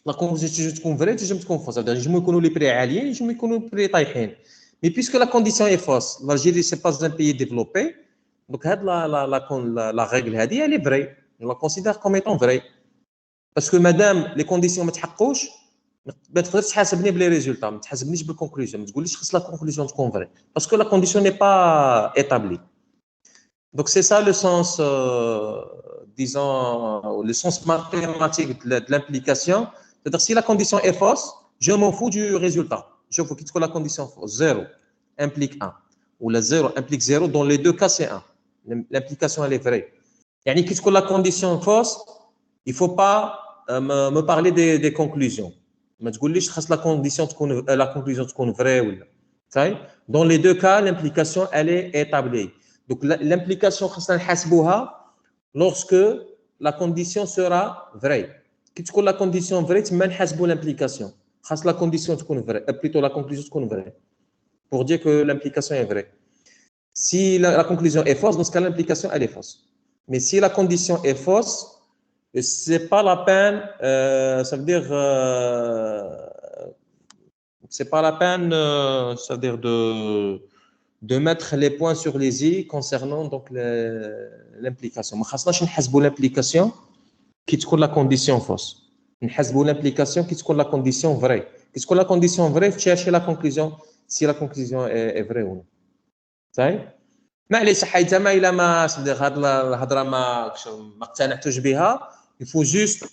la conclusion تكون vraie تنجم تكون fausse, c'est-à-dire ينجموا يكونوا les prix عاليين ينجموا يكونوا les prix طايحين. Mais puisque la condition est fausse, l'Algérie c'est pas un pays développé, donc la règle elle est vraie. On la considère comme étant vraie. Parce que madame les conditions ما تحققوش ما تقدرش تحاسبني بلي ريزولتا ما تحاسبنيش بالكونكلوجن ما تقوليش خص لا كونكلوجن تكون فري parce que la condition n'est pas établie. Donc c'est ça le sens disons le sens mathématique de l'implication, c'est-à-dire si la condition est fausse, je m'en fous du résultat. Je veux que la condition fausse 0 implique 1 ou la 0 implique 0, dans les deux cas c'est 1. L'implication elle est vraie. يعني كي تكون la condition fausse, il faut pas me parler des conclusions. ما تقوليش خاص la conclusion تكون vraie ولا. Dans les deux cas, l'implication elle est établie. Donc l'implication خاصنا نحاسبوها lorsque la condition sera vraie. Qui تكون la condition vraie, tu m'as نحسبوا l'implication. خاص la condition تكون vraie, plutôt la conclusion تكون vraie. Pour dire que l'implication est vraie. Si la conclusion est fausse, dans ce cas l'implication elle est fausse. Mais si la condition est fausse, c'est pas la peine, ça veut dire, c'est pas la peine, ça veut dire de mettre les points sur les i concernant donc l'implication. ما خاصناش نحسبوا l'implication qui تكون la condition fausse. نحسبوا l'implication qui تكون la condition vraie. Qui تكون la condition vraie, chercher la conclusion si la conclusion est vraie ou non. صحيح؟ معليش حيت ما الا ما صدق هاد الهضره ما اقتنعتوش بها. Il faut juste,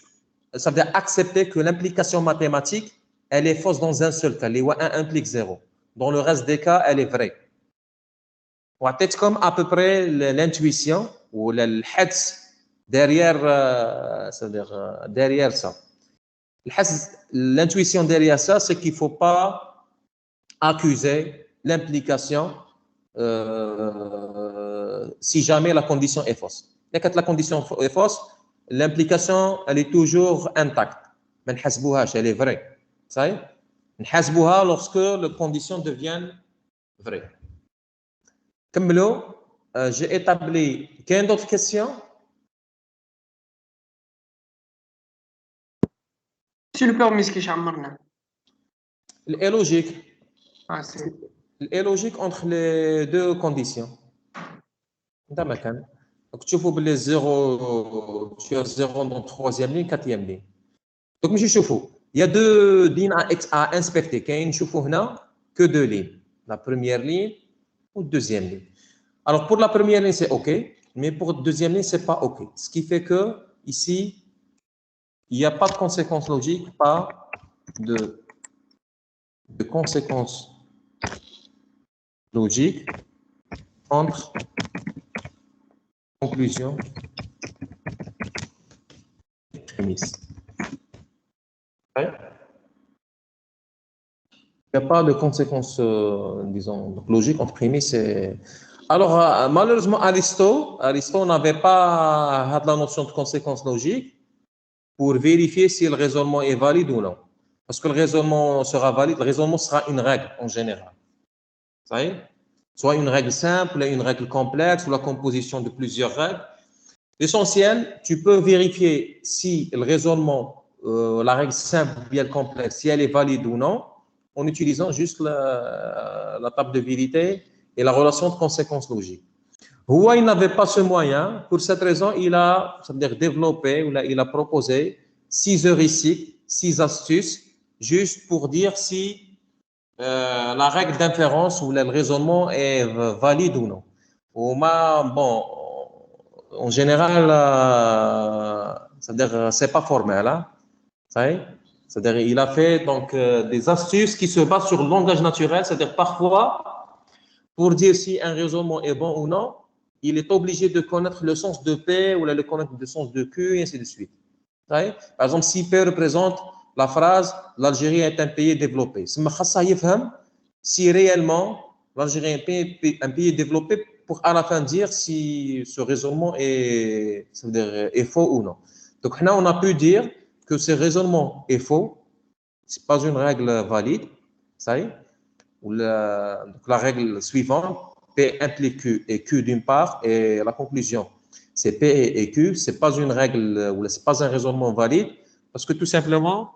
ça veut dire accepter que l'implication mathématique, elle est fausse dans un seul cas. Les 1 implique 0. Dans le reste des cas, elle est vraie. Ou peut-être comme à peu près l'intuition ou le hadth derrière, ça veut dire derrière ça. L'intuition derrière ça, c'est qu'il ne faut pas accuser l'implication si jamais la condition est fausse. Et quand la condition est fausse, l'implication, elle est toujours intacte. Mais elle est vraie. Ça y est? Lorsque les conditions deviennent vraies. Comme j'ai établi. Quelle est d'autres questions? C'est le permis qui chamarna. Elle est logique. Ah, c'est. Elle est logique entre les deux conditions. D'accord. Donc, tu vois les 0, tu as 0 dans la troisième ligne, quatrième ligne. Donc, je vois, il y a deux lignes à inspecter. Je vois que deux lignes. La première ligne ou la deuxième ligne. Alors, pour la première ligne, c'est OK. Mais pour la deuxième ligne, ce n'est pas OK. Ce qui fait que ici, il n'y a pas de conséquence logique, pas de conséquence logique entre conclusion et prémisse. Ouais. Il n'y a pas de conséquence, disons, logique entre prémisse et... Alors, malheureusement, Aristote n'avait pas la notion de conséquence logique pour vérifier si le raisonnement est valide ou non. Parce que le raisonnement sera valide, le raisonnement sera une règle en général. Ça y est? Soit une règle simple, une règle complexe, ou la composition de plusieurs règles. L'essentiel, tu peux vérifier si le raisonnement, la règle simple ou bien complexe, si elle est valide ou non, en utilisant juste la table de vérité et la relation de conséquence logique. Houa, il n'avait pas ce moyen. Pour cette raison, il a, ça veut dire développé, ou il a proposé 6 heuristiques, 6 astuces, juste pour dire si la règle d'inférence ou le raisonnement est valide ou non. Bon, en général, c'est-à-dire c'est pas formel, hein? C'est-à-dire il a fait donc des astuces qui se basent sur le langage naturel, c'est-à-dire parfois pour dire si un raisonnement est bon ou non, il est obligé de connaître le sens de P ou de connaître le sens de Q et ainsi de suite. Par exemple, si P représente la phrase « l'Algérie est un pays développé », si réellement l'Algérie est un pays développé pour à la fin dire si ce raisonnement est, ça veut dire, est faux ou non. Donc là, on a pu dire que ce raisonnement est faux, ce n'est pas une règle valide, ça y est, ou la règle suivante, P implique Q et Q d'une part, et la conclusion, c'est P et Q, ce n'est pas une règle, ou ce n'est pas un raisonnement valide, parce que tout simplement,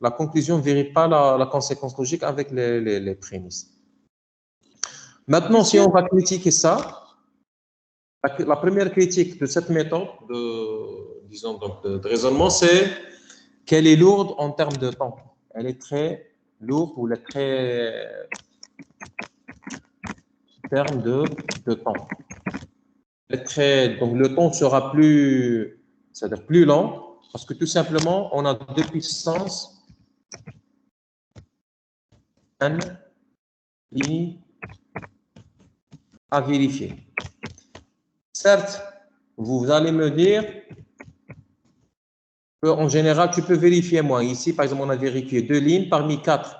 la conclusion ne vérifie pas la conséquence logique avec les prémices. Maintenant, si on va critiquer ça, la première critique de cette méthode disons donc de raisonnement, c'est qu'elle est lourde en termes de temps. Elle est très lourde ou elle est très en termes de temps. Donc le temps sera plus, c'est-à-dire plus lent, parce que tout simplement, on a deux puissances n i à vérifier. Certes, vous allez me dire qu'en général, tu peux vérifier moins. Ici, par exemple, on a vérifié 2 lignes parmi 4.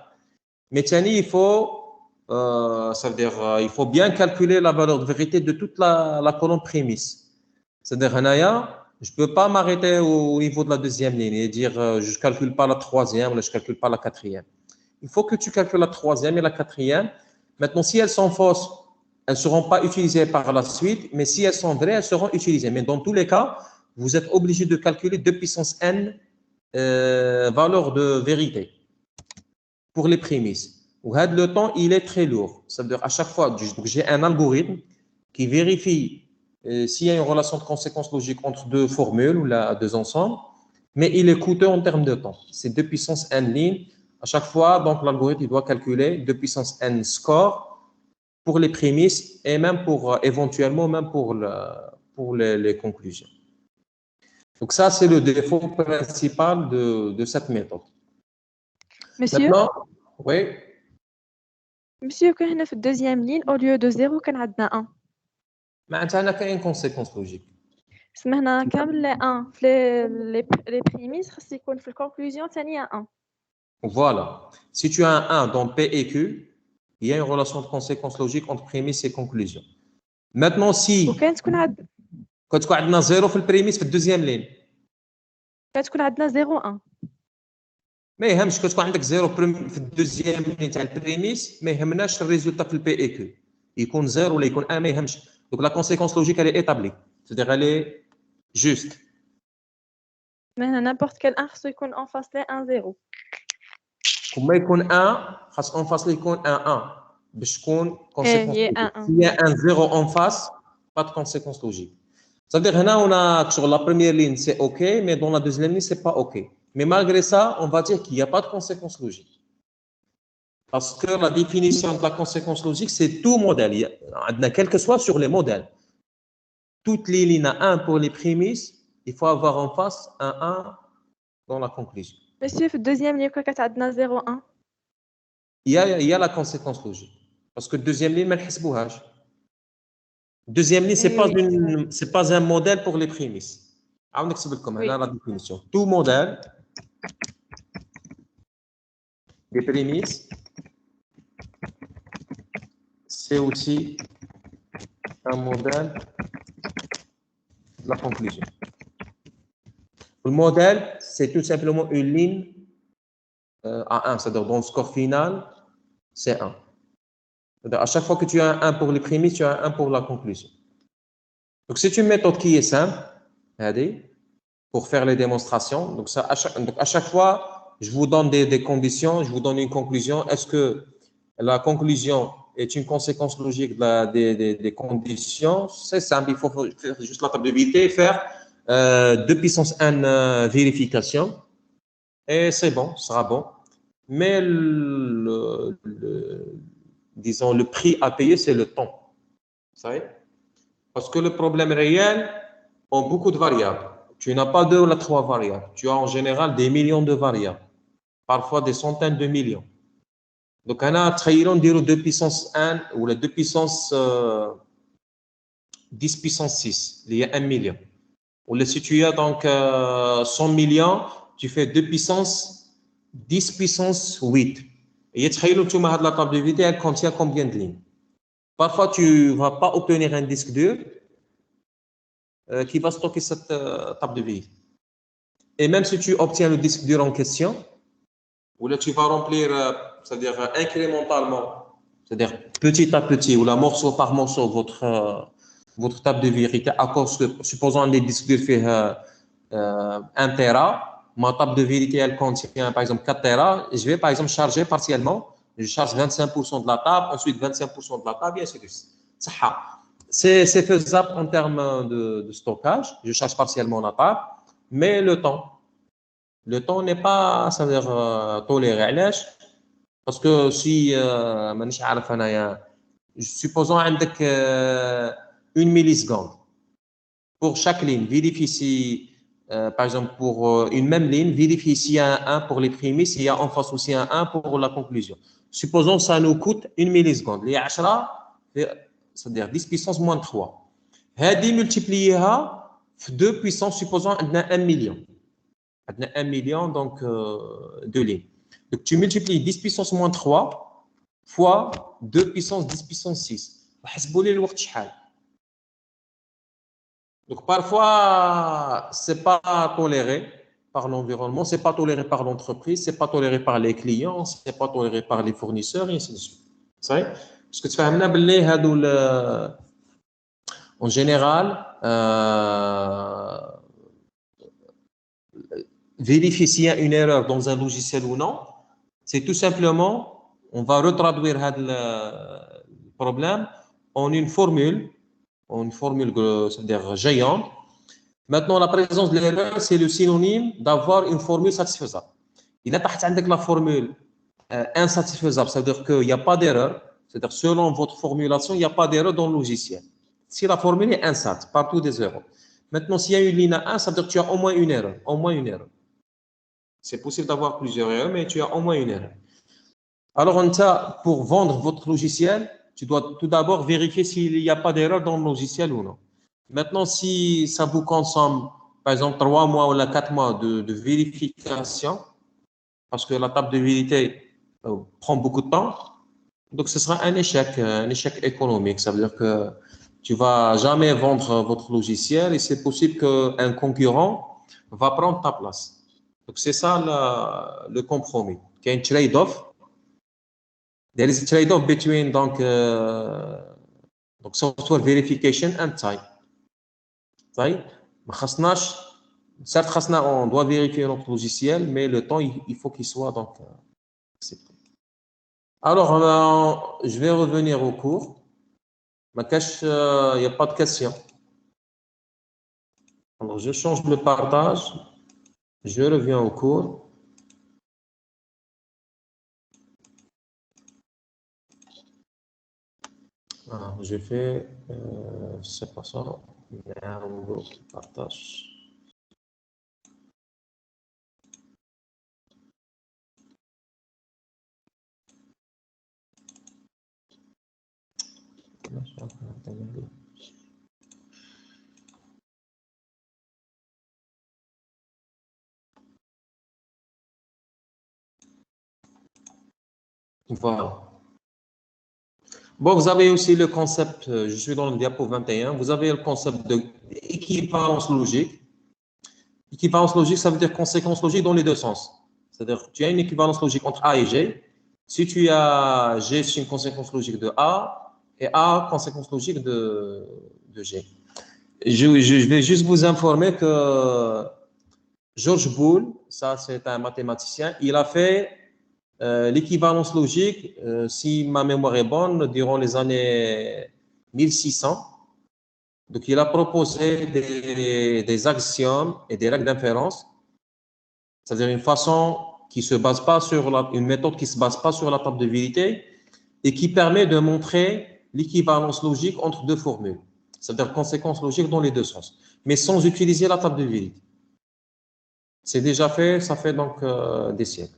Mais Tiani, il faut, ça veut dire, il faut bien calculer la valeur de vérité de toute la colonne prémisse. C'est-à-dire, Je ne peux pas m'arrêter au niveau de la deuxième ligne et dire je ne calcule pas la troisième ou je ne calcule pas la quatrième. Il faut que tu calcules la troisième et la quatrième. Maintenant, si elles sont fausses, elles ne seront pas utilisées par la suite, mais si elles sont vraies, elles seront utilisées. Mais dans tous les cas, vous êtes obligé de calculer 2 puissance n valeur de vérité pour les prémices. Le temps, il est très lourd. Ça veut dire à chaque fois, j'ai un algorithme qui vérifie s'il y a une relation de conséquence logique entre deux formules ou deux ensembles, mais il est coûteux en termes de temps. C'est 2 puissance n lignes. À chaque fois, donc l'algorithme il doit calculer 2 puissance n score pour les prémices et même pour éventuellement même pour les conclusions. Donc ça, c'est le défaut principal de cette méthode. Monsieur, Maintenant, oui. monsieur, quand on a fait deuxième ligne, au lieu de 0, on a 1. معناتها كاين conséquence logique. سمعنا كامل 1 في les prémices خاص يكون في الكونكلوزيون ثانية 1. Voilà. Si tu as un 1 dans P et Q, il y a une relation de conséquence logique entre prémices et conclusion. Maintenant, si وكان تكون quand تكون عندنا 0 في البريميس في الدوزيام لين كتكون عندنا 0 1. ما يهمش كتكون عندك 0 في الدوزيام لين تاع البريميس ما يهمناش الريزولتا في البي اي كيو يكون 0 ولا يكون 1 ما يهمش. Donc la conséquence logique elle est établie. C'est-à-dire elle est juste. Mais n'importe quel 1 خاصو يكون en face les 1 0. كما يكون 1 خاص en face يكون 1 1 باش تكون conséquence logique. S'il y a un 0 en face, pas de conséquence logique. C'est-à-dire هنا on a sur la première ligne c'est OK mais dans la deuxième ligne c'est pas OK. Mais malgré ça, on va dire qu'il n'y a pas de conséquence logique. Parce que la définition de la conséquence logique, c'est tout modèle. Quel que soit sur les modèles. Toutes les lignes à 1 pour les prémices, il faut avoir en face un 1 dans la conclusion. Monsieur, في deuxième ligne, quand tu as 0 1. Il y a la conséquence logique. Parce que deuxième ligne, deuxième ligne, c'est pas un modèle pour les prémices. On explique comment la définition. Tout modèle des prémices, c'est aussi un modèle de la conclusion. Le modèle, c'est tout simplement une ligne à 1, c'est-à-dire dans le score final, c'est 1. À chaque fois que tu as un 1 pour les prémices, tu as un 1 pour la conclusion. Donc, c'est une méthode qui est simple, pour faire les démonstrations. Donc, à chaque fois, je vous donne des conditions, je vous donne une conclusion. Est-ce que la conclusion est une conséquence logique des conditions? C'est simple, il faut faire juste la table de vérité et faire 2 puissance n vérification. Et c'est bon, ce sera bon. Mais disons, le prix à payer, c'est le temps. Vous savez? Parce que le problème réel ont beaucoup de variables. Tu n'as pas 2 ou 3 variables. Tu as en général des millions de variables. Parfois des centaines de millions. Donc, on a تخيلوا نديروا 2 puissance 1 ou 2 puissance 10 puissance 6, il y a 1 million. Ou si tu as donc 100 millions, tu fais 2 puissance 10 puissance 8. Et تخيلوا نتوما هاد la table de vérité, elle contient combien de lignes? Parfois, tu ne vas pas obtenir un disque dur qui va stocker cette table de vérité. Et même si tu obtiens le disque dur en question, ou là tu vas remplir, c'est-à-dire incrémentalement, c'est-à-dire petit à petit, ou là morceau par morceau, votre table de vérité, à cause que, supposons les disques durs fait 1 Tera, ma table de vérité, elle contient par exemple 4 Tera, je vais par exemple charger partiellement, je charge 25% de la table, ensuite 25% de la table, et ainsi de suite. C'est faisable en termes de stockage, je charge partiellement la table, mais le temps n'est pas, ça veut dire, toléré. Parce que si, supposons avec 1 milliseconde, pour chaque ligne, vérifie si, par exemple, pour une même ligne, vérifie s'il y a un 1 pour les prémices, s'il y a en face aussi un 1 pour la conclusion. Supposons que ça nous coûte 1 milliseconde. Les 10, c'est-à-dire 10 puissance moins 3. Hadi multiplier 2 puissance, supposons 1 million. 1 million, donc 2 lignes. Donc tu multiplies 10 puissance moins 3 fois 2 puissance 10 puissance 6. وحسبوا لي الوقت شحال. Donc, parfois, ce n'est pas toléré par l'environnement, ce n'est pas toléré par l'entreprise, ce n'est pas toléré par les clients, ce n'est pas toléré par les fournisseurs, et ainsi de suite. صحيح؟ Parce que tu fais en général, vérifier s'il y a une erreur dans un logiciel ou non, c'est tout simplement, on va retraduire le problème en une formule, c'est-à-dire géante. Maintenant, la présence de l'erreur, c'est le synonyme d'avoir une formule satisfaisable. Il a avec la formule insatisfaisable, c'est-à-dire qu'il n'y a pas d'erreur, c'est-à-dire selon votre formulation, il n'y a pas d'erreur dans le logiciel. Si la formule est insat, partout des erreurs. Maintenant, s'il y a une ligne à 1, ça veut dire que tu as au moins une erreur. Au moins une erreur. C'est possible d'avoir plusieurs erreurs, mais tu as au moins une erreur. Alors, pour vendre votre logiciel, tu dois tout d'abord vérifier s'il n'y a pas d'erreur dans le logiciel ou non. Maintenant, si ça vous consomme, par exemple, 3 mois ou 4 mois de vérification, parce que la table de vérité prend beaucoup de temps, donc ce sera un échec économique. Ça veut dire que tu ne vas jamais vendre votre logiciel et c'est possible qu'un concurrent va prendre ta place. Donc, c'est ça le compromis. Il y a un trade-off. There is a trade-off between donc software verification and time. Certes, on doit vérifier notre logiciel, mais le temps, il faut qu'il soit donc accepté. Alors, je vais revenir au cours. Il n'y a pas de questions. Alors, je change le partage. Je reviens au cours. Voilà, j'ai fait, c'est pas ça, partage. Voilà. Bon, vous avez aussi le concept, je suis dans le diapo 21, vous avez le concept d'équivalence logique. Équivalence logique, ça veut dire conséquence logique dans les deux sens. C'est-à-dire tu as une équivalence logique entre A et G. Si tu as G, c'est une conséquence logique de A, et A, conséquence logique de G. Je vais juste vous informer que George Boole, ça c'est un mathématicien, il a fait l'équivalence logique, si ma mémoire est bonne, durant les années 1600. Donc, il a proposé des axiomes et des règles d'inférence, c'est-à-dire une façon qui se base pas sur une méthode qui se base pas sur la table de vérité et qui permet de montrer l'équivalence logique entre deux formules, c'est-à-dire conséquence logique dans les deux sens, mais sans utiliser la table de vérité. C'est déjà fait, ça fait donc des siècles.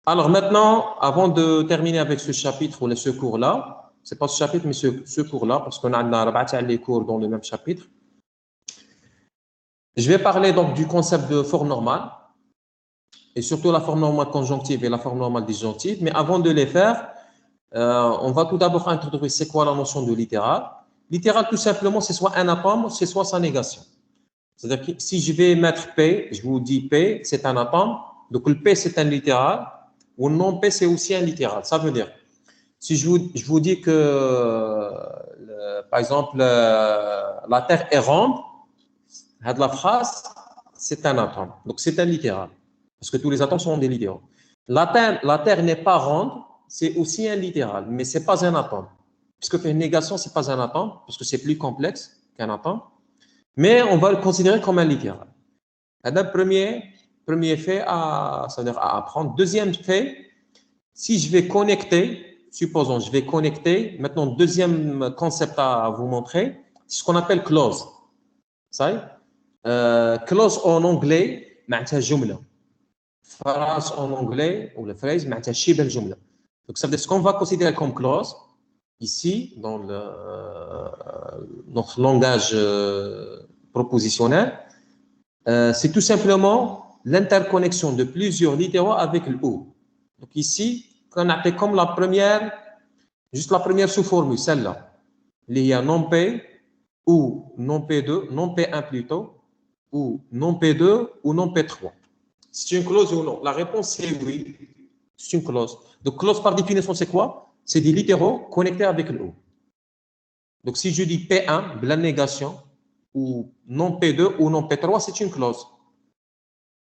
Alors maintenant, avant de terminer avec ce chapitre ou ce cours-là, c'est pas ce chapitre, mais ce cours-là, parce qu'on a les cours dans le même chapitre. Je vais parler donc du concept de forme normale, et surtout la forme normale conjonctive et la forme normale disjonctive. Mais avant de les faire, on va tout d'abord introduire c'est quoi la notion de littéral. Littéral, tout simplement, c'est soit un atome, c'est soit sa négation. C'est-à-dire que si je vais mettre P, je vous dis P, c'est un atome, donc le P, c'est un littéral, ou non P, c'est aussi un littéral. Ça veut dire, si je vous dis que, par exemple, la Terre est ronde, la phrase, c'est un atome. Donc, c'est un littéral. Parce que tous les atomes sont des littéraux. La Terre n'est pas ronde, c'est aussi un littéral, mais ce n'est pas un atome. Puisque une négation, ce n'est pas un atome, parce que c'est plus complexe qu'un atome. Mais on va le considérer comme un littéral. C'est le premier fait à apprendre. Deuxième fait, si je vais connecter, supposons, je vais connecter, maintenant, deuxième concept à vous montrer, c'est ce qu'on appelle clause. Ça y est? Clause en anglais, معناتها جملة. Phrase en anglais, ou la phrase, معناتها شبه الجملة. Donc, ça veut dire ce qu'on va considérer comme clause, ici, dans notre langage propositionnel, c'est tout simplement l'interconnexion de plusieurs littéraux avec le ou. Donc ici, on a fait comme juste la première sous-formule, celle-là. Il y a non P, ou non P2, non P1 plutôt, ou non P2 ou non P3. C'est une clause ou non? La réponse c'est oui. C'est une clause. Donc, clause par définition, c'est quoi? C'est des littéraux connectés avec le ou. Donc, si je dis P1, de la négation, ou non P2 ou non P3, c'est une clause.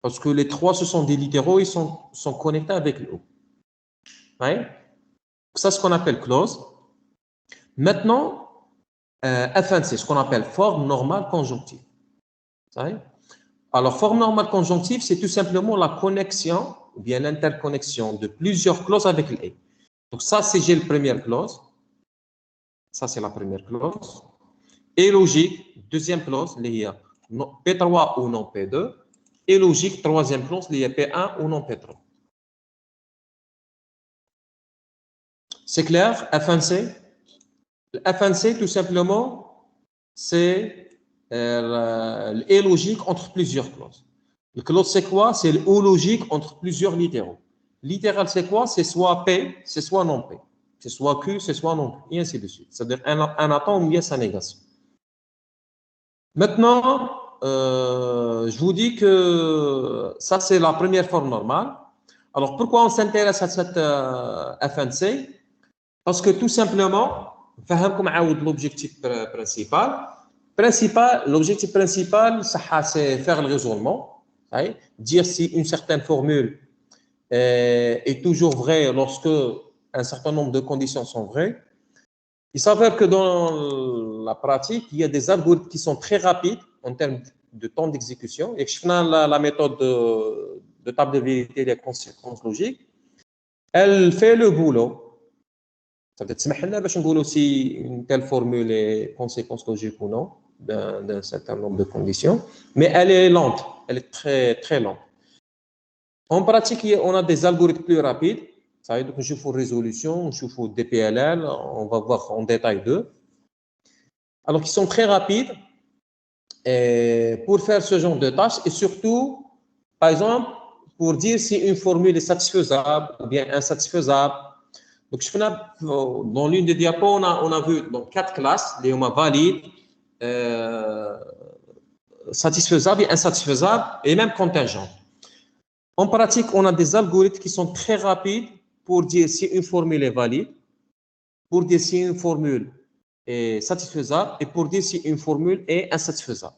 Parce que les trois, ce sont des littéraux, ils sont connectés avec le ou. Ouais? Ça, c'est ce qu'on appelle clause. Maintenant, F1, c'est ce qu'on appelle forme normale conjonctive. Ouais? Alors, forme normale conjonctive, c'est tout simplement la connexion, ou bien l'interconnexion de plusieurs clauses avec le et. Donc, ça, c'est j'ai la première clause. Ça, c'est la première clause. Et logique, deuxième clause, il y a P3 ou non P2. Et logique, troisième clause, il y a P1 ou non P3. C'est clair, F1C? F1C, tout simplement, c'est le et logique entre plusieurs clauses. Le clause, c'est quoi? C'est le ou logique entre plusieurs littéraux. Littéral, c'est quoi? C'est soit P, c'est soit non P. C'est soit Q, c'est soit non Q, et ainsi de suite. C'est-à-dire un atome ou bien sa négation. Maintenant, je vous dis que ça, c'est la première forme normale. Alors, pourquoi on s'intéresse à cette FNC? Parce que tout simplement, l'objectif principal. L'objectif principal, c'est faire le raisonnement. Dire si une certaine formule est toujours vraie lorsque un certain nombre de conditions sont vraies. Il s'avère que dans la pratique, il y a des algorithmes qui sont très rapides en termes de temps d'exécution. Et la méthode de table de vérité des conséquences logiques, elle fait le boulot. Ça peut être si une telle formule est conséquence logique ou non d'un certain nombre de conditions, mais elle est lente, elle est très, très lente. En pratique, on a des algorithmes plus rapides. Ça veut dire que je fais résolution, je fais DPLL, on va voir en détail d'eux. Alors, qui sont très rapides pour faire ce genre de tâches et surtout, par exemple, pour dire si une formule est satisfaisable ou bien insatisfaisable. Donc, dans l'une des diapos, on a vu donc, 4 classes, les valides, satisfaisables et insatisfaisables et même contingentes. En pratique, on a des algorithmes qui sont très rapides pour dire si une formule est valide, pour dire si une formule est satisfaisable et pour dire si une formule est insatisfaisable.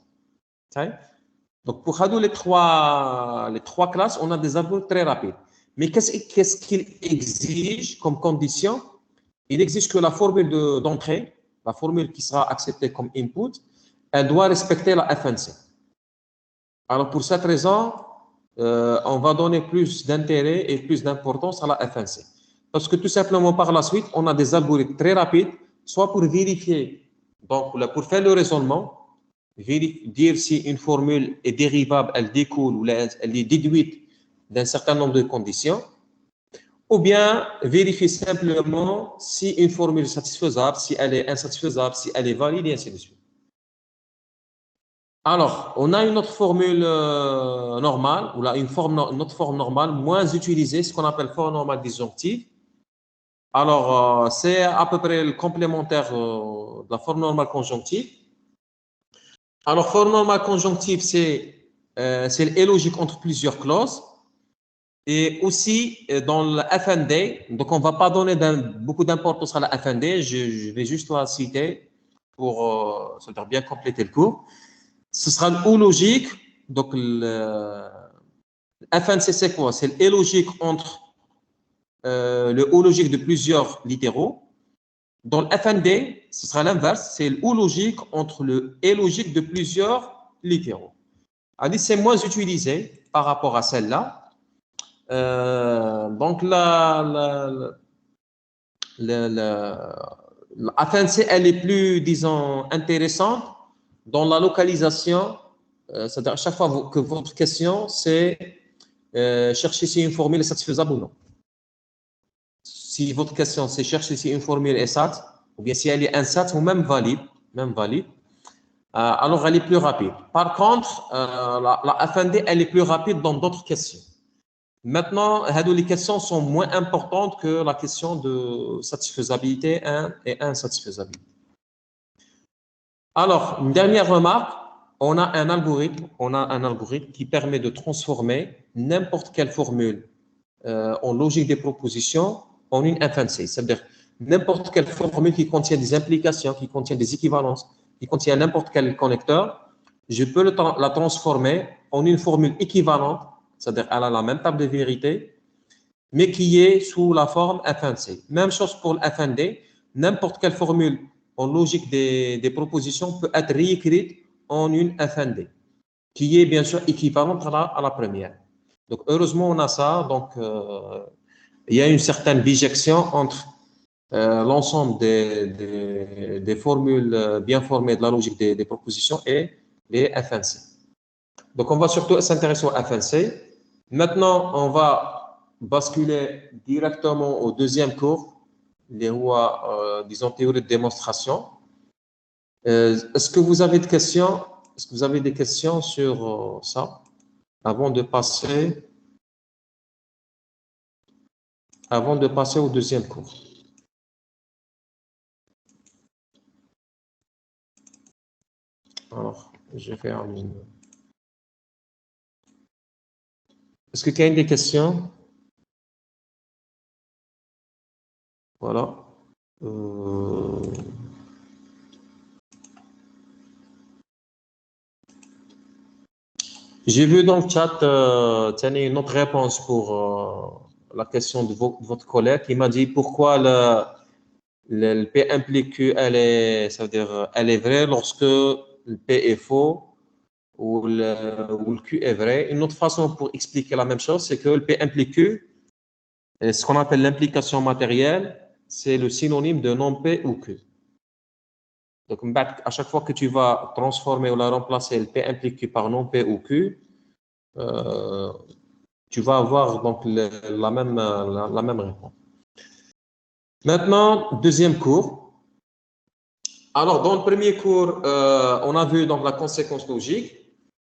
Donc, pour les trois classes, on a des algorithmes très rapides. Mais qu'est-ce qu'il exige comme condition? Il exige que la formule d'entrée, la formule qui sera acceptée comme input, elle doit respecter la FNC. Alors, pour cette raison, on va donner plus d'intérêt et plus d'importance à la FNC. Parce que tout simplement, par la suite, on a des algorithmes très rapides, soit pour vérifier, donc pour faire le raisonnement, dire si une formule est dérivable, elle découle ou elle est déduite d'un certain nombre de conditions, ou bien vérifier simplement si une formule est satisfaisable, si elle est insatisfaisable, si elle est valide, et ainsi de suite. Alors, on a une autre formule normale, ou là, une autre forme normale moins utilisée, ce qu'on appelle forme normale disjonctive. Alors, c'est à peu près le complémentaire de la forme normale conjonctive. Alors, forme normale conjonctive, c'est le logique entre plusieurs clauses. Et aussi, dans le FND, donc on ne va pas donner beaucoup d'importance à la FND, je vais juste la citer pour bien compléter le cours. Ce sera le ou logique. Donc, le FNC, c'est quoi? C'est le logique entre le ou logique de plusieurs littéraux. Dans le FND, ce sera l'inverse. C'est le ou logique entre le et logique de plusieurs littéraux. C'est moins utilisé par rapport à celle-là. Donc, la FNC, elle est plus, disons, intéressante dans la localisation. C'est-à-dire, à chaque fois que votre question, c'est chercher si une formule est satisfaisable ou non. Si votre question, c'est chercher si une formule est sat, ou bien si elle est insat ou même valide, alors elle est plus rapide. Par contre, la FND, elle est plus rapide dans d'autres questions. Maintenant, les questions sont moins importantes que la question de satisfaisabilité et insatisfaisabilité. Alors, une dernière remarque, on a un algorithme qui permet de transformer n'importe quelle formule en logique des propositions en une FNC. C'est-à-dire n'importe quelle formule qui contient des implications, qui contient des équivalences, qui contient n'importe quel connecteur, je peux la transformer en une formule équivalente, c'est-à-dire elle a la même table de vérité, mais qui est sous la forme FNC. Même chose pour le FND, n'importe quelle formule en logique des propositions peut être réécrite en une FND, qui est bien sûr équivalente à la première. Donc, heureusement, on a ça. Donc, il y a une certaine bijection entre l'ensemble des formules bien formées de la logique des propositions et les FNC. Donc, on va surtout s'intéresser au FNC. Maintenant, on va basculer directement au deuxième cours, les rois, disons, théorie de démonstration. Est-ce que vous avez des questions? Est-ce que vous avez des questions sur ça avant de passer au deuxième cours? Alors, je vais faire une... Est-ce qu'il y a des questions? Voilà. J'ai vu dans le chat une autre réponse pour la question de votre collègue qui m'a dit pourquoi le P implique Q, ça veut dire, elle est vraie lorsque le P est faux ou le Q est vrai. Une autre façon pour expliquer la même chose, c'est que le P implique Q, ce qu'on appelle l'implication matérielle, c'est le synonyme de non P ou Q. Donc, à chaque fois que tu vas transformer ou la remplacer le P implique Q par non P ou Q, tu vas avoir donc la même réponse. Maintenant, deuxième cours. Alors, dans le premier cours, on a vu donc la conséquence logique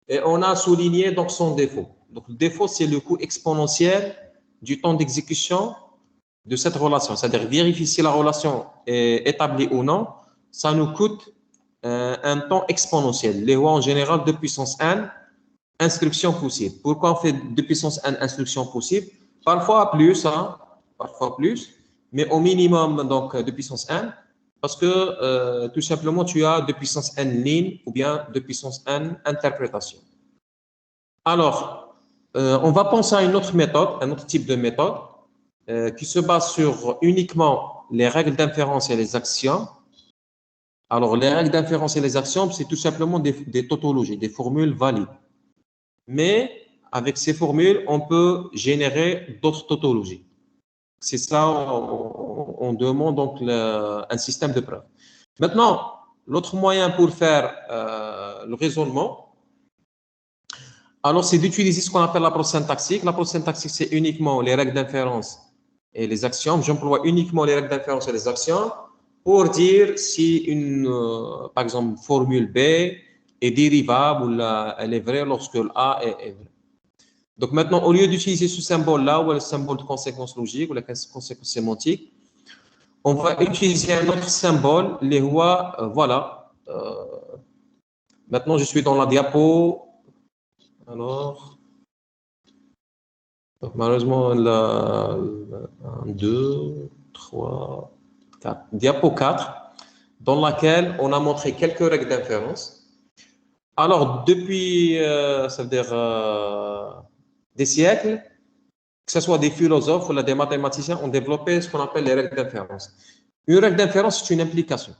et on a souligné donc son défaut. Donc, le défaut, c'est le coût exponentiel du temps d'exécution de cette relation. C'est-à-dire vérifier si la relation est établie ou non, ça nous coûte un temps exponentiel. Les rois en général 2 puissance n instructions possibles. Pourquoi on fait 2 puissance n instructions possibles? Parfois plus, mais au minimum donc 2 puissance n, parce que tout simplement tu as 2 puissance n lignes ou bien 2 puissance n interprétations. Alors, on va penser à une autre méthode, un autre type de méthode qui se base sur uniquement les règles d'inférence et les axiomes. Alors, les règles d'inférence et les axiomes, c'est tout simplement des tautologies, des formules valides. Mais avec ces formules, on peut générer d'autres tautologies. C'est ça, on demande donc un système de preuve. Maintenant, l'autre moyen pour faire le raisonnement, alors c'est d'utiliser ce qu'on appelle l'approche syntaxique. L'approche syntaxique, c'est uniquement les règles d'inférence et les axiomes. J'emploie uniquement les règles d'inférence et les axiomes pour dire si par exemple, formule B est dérivable ou elle est vraie lorsque le A est vrai. Donc maintenant, au lieu d'utiliser ce symbole-là, ou le symbole de conséquence logique, ou la conséquence sémantique, on va utiliser un autre symbole, les rois, voilà. Maintenant, je suis dans la diapo. Alors, donc, malheureusement, 1, 2, 3, 4. Diapo 4, dans laquelle on a montré quelques règles d'inférence. Alors, depuis, ça veut dire des siècles, que ce soit des philosophes ou des mathématiciens, ont développé ce qu'on appelle les règles d'inférence. Une règle d'inférence, c'est une implication.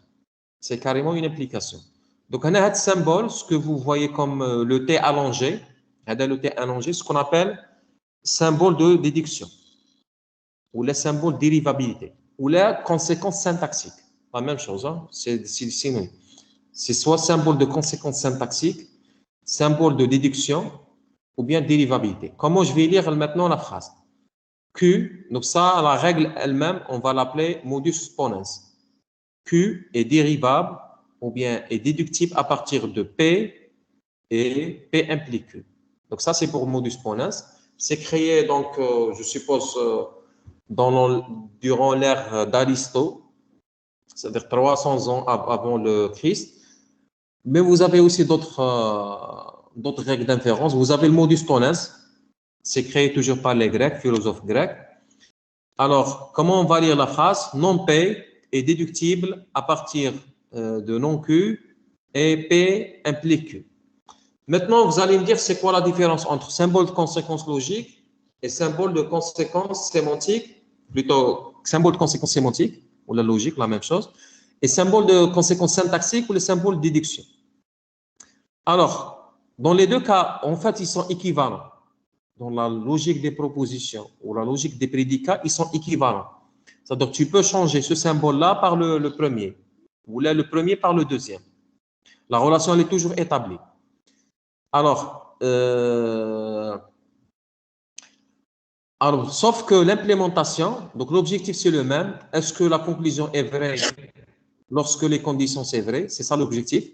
C'est carrément une implication. Donc, on a un symbole, ce que vous voyez comme le T allongé, ce qu'on appelle symbole de déduction, ou le symbole de dérivabilité, ou la conséquence syntaxique. La même chose, hein? C'est synonyme. C'est soit symbole de conséquence syntaxique, symbole de déduction, ou bien dérivabilité. Comment je vais lire maintenant la phrase? Q, donc ça, la règle elle-même, on va l'appeler modus ponens. Q est dérivable ou bien est déductible à partir de P et P implique Q. Donc ça, c'est pour modus ponens. C'est créé, donc, je suppose, durant l'ère d'Aristote, c'est-à-dire 300 ans avant le Christ. Mais vous avez aussi d'autres règles d'inférence. Vous avez le modus ponens, c'est créé toujours par les Grecs, philosophes grecs. Alors, comment on va lire la phrase? Non P est déductible à partir de non Q et P implique Q. Maintenant, vous allez me dire, c'est quoi la différence entre symbole de conséquence logique et symbole de conséquence sémantique, plutôt symbole de conséquence sémantique, ou la logique, la même chose, et symbole de conséquence syntaxique ou le symbole de déduction. Alors, dans les deux cas, en fait, ils sont équivalents. Dans la logique des propositions ou la logique des prédicats, ils sont équivalents. C'est-à-dire que tu peux changer ce symbole-là par le premier, ou là, le premier par le deuxième. La relation, elle est toujours établie. Alors, sauf que l'implémentation, donc l'objectif c'est le même. Est-ce que la conclusion est vraie lorsque les conditions c'est vrai? C'est ça l'objectif.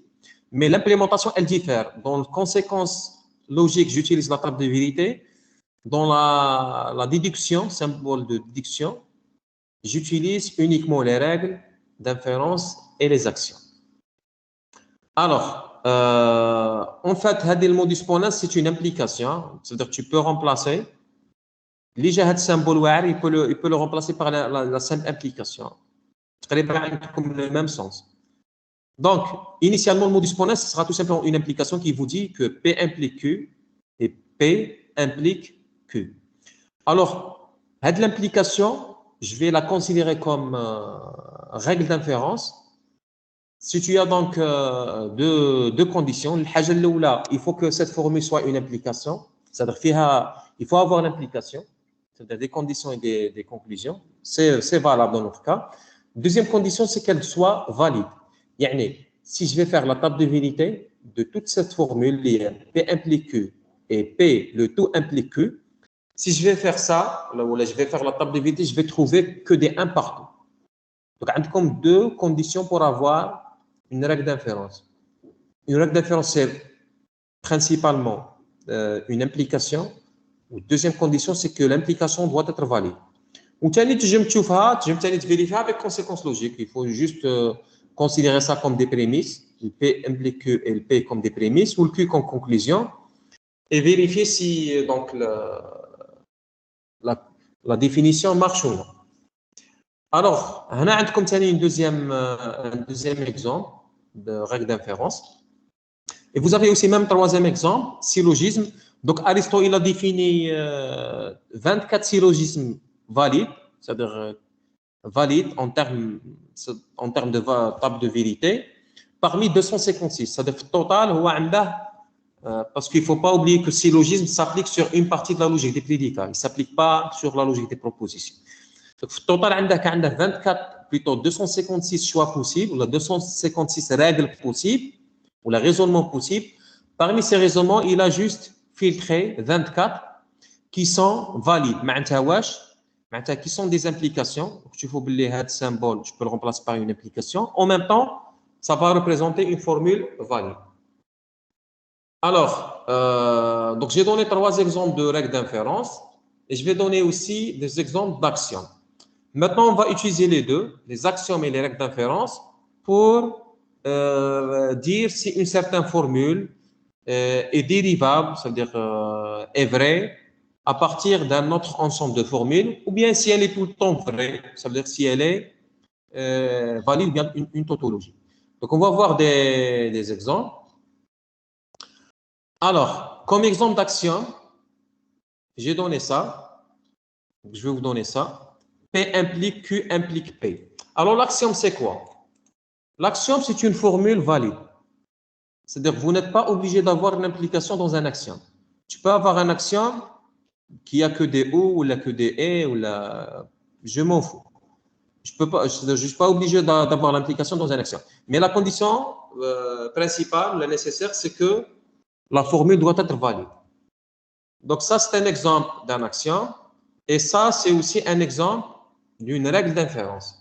Mais l'implémentation, elle diffère. Dans la conséquence logique, j'utilise la table de vérité. Dans la déduction, symbole de déduction, j'utilise uniquement les règles d'inférence et les actions. Alors, en fait, le modus ponens, c'est une implication. C'est-à-dire que tu peux remplacer. Déjà, ce symbole, il peut le remplacer par la simple implication. Comme le même sens. Donc, initialement, le modus ponens, ce sera tout simplement une implication qui vous dit que P implique Q et P implique Q. Alors, l'implication, je vais la considérer comme règle d'inférence. Si tu as donc deux conditions, il faut que cette formule soit une implication, c'est-à-dire il faut avoir l'implication, c'est-à-dire des conditions et des conclusions. C'est valable dans notre cas. Deuxième condition, c'est qu'elle soit valide. Yani, si je vais faire la table de vérité de toute cette formule, P implique Q et P, le tout implique Q, si je vais faire ça, je vais faire la table de vérité, je vais trouver que des 1 partout. Donc, on a comme deux conditions pour avoir une règle d'inférence. Une règle d'inférence, c'est principalement une implication. La deuxième condition, c'est que l'implication doit être valide. Ou tu me vérifier avec conséquence logique. Il faut juste considérer ça comme des prémices. Le P implique Q et le P comme des prémices, ou le Q comme conclusion, et vérifier si donc la définition marche ou non. Alors, on a un deuxième exemple de règle d'inférence. Et vous avez aussi même un troisième exemple, syllogisme. Donc, Aristote, il a défini 24 syllogismes valides, c'est-à-dire valides en termes de table de vérité, parmi 256. C'est-à-dire que total, parce qu'il ne faut pas oublier que le syllogisme s'applique sur une partie de la logique des prédicats. Il ne s'applique pas sur la logique des propositions. Donc, au total, il y a 24, plutôt 256 choix possibles, ou 256 règles possibles, ou le raisonnement possible. Parmi ces raisonnements, il a juste filtré 24 qui sont valides. Qui sont des implications. Donc, tu faut oublier ce symbole, je peux le remplacer par une implication. En même temps, ça va représenter une formule valide. Alors, donc j'ai donné 3 exemples de règles d'inférence et je vais donner aussi des exemples d'actions. Maintenant, on va utiliser les deux, les axiomes et les règles d'inférence, pour dire si une certaine formule est dérivable, c'est-à-dire est vraie, à partir d'un autre ensemble de formules, ou bien si elle est tout le temps vraie, c'est-à-dire si elle est valide ou bien une tautologie. Donc, on va voir des exemples. Alors, comme exemple d'axiome, j'ai donné ça. Je vais vous donner ça. P implique Q implique P. Alors, l'axiome, c'est quoi? L'axiome, c'est une formule valide. C'est-à-dire que vous n'êtes pas obligé d'avoir une implication dans un axiome. Tu peux avoir un axiome qui a que des O ou là que des E ou là. Je m'en fous. Je ne suis pas obligé d'avoir l'implication dans un axiome. Mais la condition principale, la nécessaire, c'est que la formule doit être valide. Donc, ça, c'est un exemple d'un axiome. Et ça, c'est aussi un exemple d'une règle d'inférence.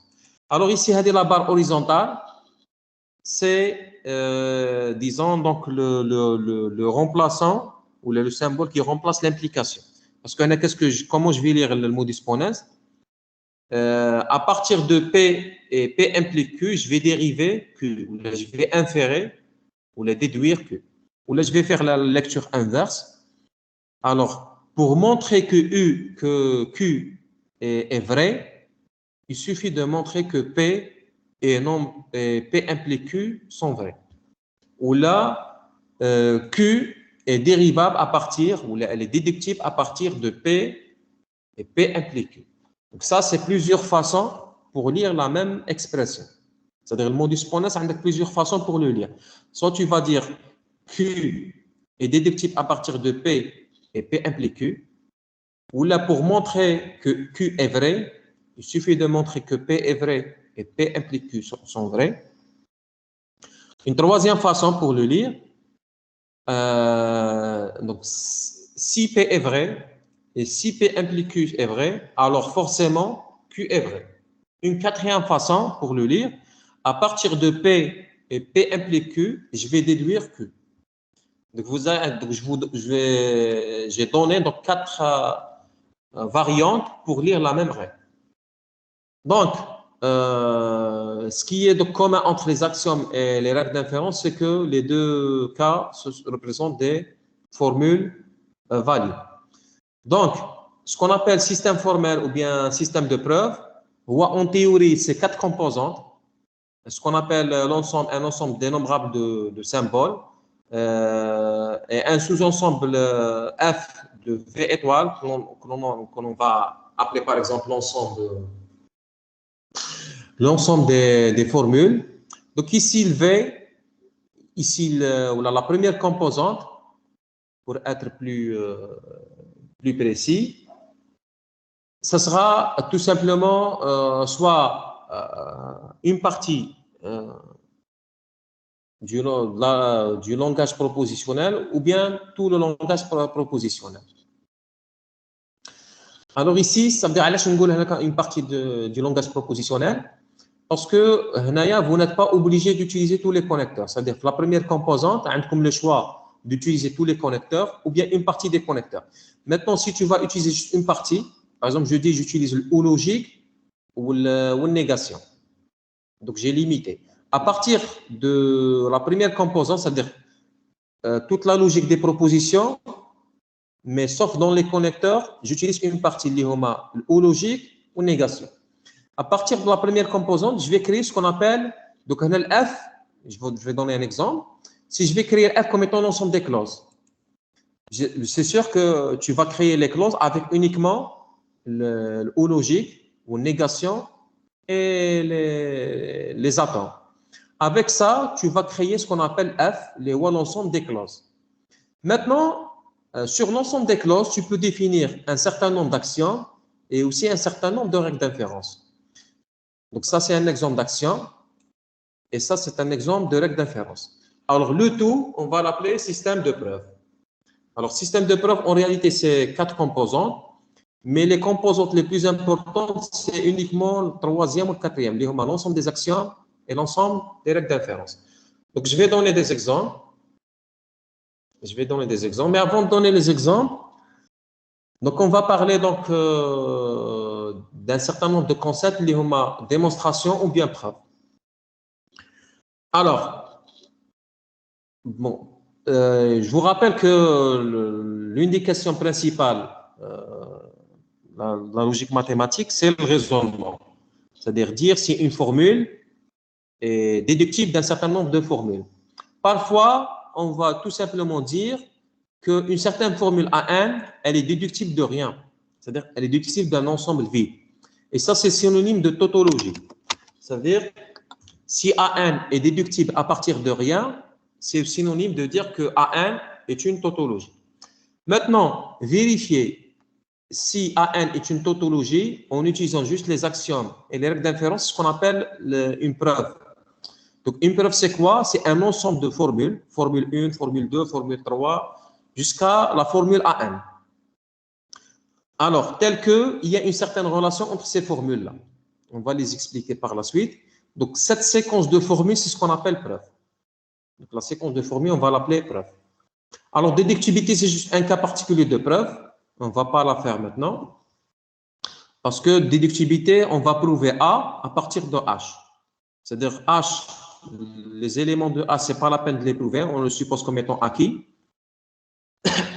Alors, ici, la barre horizontale, c'est, disons, donc le remplaçant ou le symbole qui remplace l'implication. Parce que comment je vais lire le modus ponens? À partir de P et P implique Q, je vais dériver Q, je vais inférer ou la déduire Q. Ou là, je vais faire la lecture inverse. Alors, pour montrer que Q est vrai, il suffit de montrer que P et P implique Q sont vrais. Ou là, Q est dérivable à partir, ou elle est déductible à partir de P et P implique Q. Donc ça, c'est plusieurs façons pour lire la même expression. C'est-à-dire le modus ponens, il y a plusieurs façons pour le lire. Soit tu vas dire Q est déductible à partir de P et P implique Q. Ou là, pour montrer que Q est vrai, il suffit de montrer que P est vrai et P implique Q sont vrais. Une troisième façon pour le lire, donc si P est vrai et si P implique Q est vrai, alors forcément Q est vrai. Une quatrième façon pour le lire, à partir de P et P implique Q, je vais déduire Q. Donc, j'ai donné donc 4 variantes pour lire la même règle. Donc, ce qui est de commun entre les axiomes et les règles d'inférence, c'est que les deux cas représentent des formules valides. Donc, ce qu'on appelle système formel ou bien système de preuve, en théorie, c'est 4 composantes. Ce qu'on appelle un ensemble dénombrable de symboles et un sous-ensemble F de V étoile que l'on va appeler par exemple l'ensemble des formules. Donc ici le V, ici la première composante, pour être plus précis, ce sera tout simplement soit une partie du langage propositionnel ou bien tout le langage propositionnel. Alors ici, ça veut dire une partie du langage propositionnel parce que vous n'êtes pas obligé d'utiliser tous les connecteurs. C'est-à-dire que la première composante, vous avez le choix d'utiliser tous les connecteurs ou bien une partie des connecteurs. Maintenant, si tu vas utiliser juste une partie, par exemple, je dis j'utilise le ou logique ou la négation. Donc, j'ai limité. À partir de la première composante, c'est-à-dire toute la logique des propositions, mais sauf dans les connecteurs, j'utilise une partie de l'IHOMA, ou logique ou négation. À partir de la première composante, je vais créer ce qu'on appelle, donc le F, je vais donner un exemple. Si je vais créer F comme étant l'ensemble des clauses, c'est sûr que tu vas créer les clauses avec uniquement le ou logique ou négation et les attentes. Avec ça, tu vas créer ce qu'on appelle F, l'ensemble des clauses. Maintenant, sur l'ensemble des clauses, tu peux définir un certain nombre d'actions et aussi un certain nombre de règles d'inférence. Donc ça, c'est un exemple d'action et ça, c'est un exemple de règle d'inférence. Alors, le tout, on va l'appeler système de preuve. Alors, système de preuve, en réalité, c'est 4 composantes, mais les composantes les plus importantes, c'est uniquement le troisième ou le quatrième, l'ensemble des actions et l'ensemble des règles d'inférence. Donc, je vais donner des exemples. Mais avant de donner les exemples, donc on va parler donc d'un certain nombre de concepts liés à démonstration ou bien preuve. Alors, bon, je vous rappelle que l'une des questions principales, la logique mathématique, c'est le raisonnement. C'est-à-dire dire si une formule est déductible d'un certain nombre de formules. Parfois, on va tout simplement dire qu'une certaine formule AN, elle est déductible de rien. C'est-à-dire qu'elle est déductible d'un ensemble vide. Et ça, c'est synonyme de tautologie. C'est-à-dire, si AN est déductible à partir de rien, c'est synonyme de dire que AN est une tautologie. Maintenant, vérifier si AN est une tautologie en utilisant juste les axiomes et les règles d'inférence, c'est ce qu'on appelle une preuve. Donc, une preuve, c'est quoi? C'est un ensemble de formules, formule 1, formule 2, formule 3, jusqu'à la formule AN. Alors, tel qu'il y a une certaine relation entre ces formules-là. On va les expliquer par la suite. Donc, cette séquence de formules, c'est ce qu'on appelle preuve. Donc, la séquence de formules, on va l'appeler preuve. Alors, déductibilité, c'est juste un cas particulier de preuve. On ne va pas la faire maintenant. Parce que déductibilité, on va prouver A à partir de H. C'est-à-dire H les éléments de A, ce n'est pas la peine de les prouver, on le suppose comme étant acquis.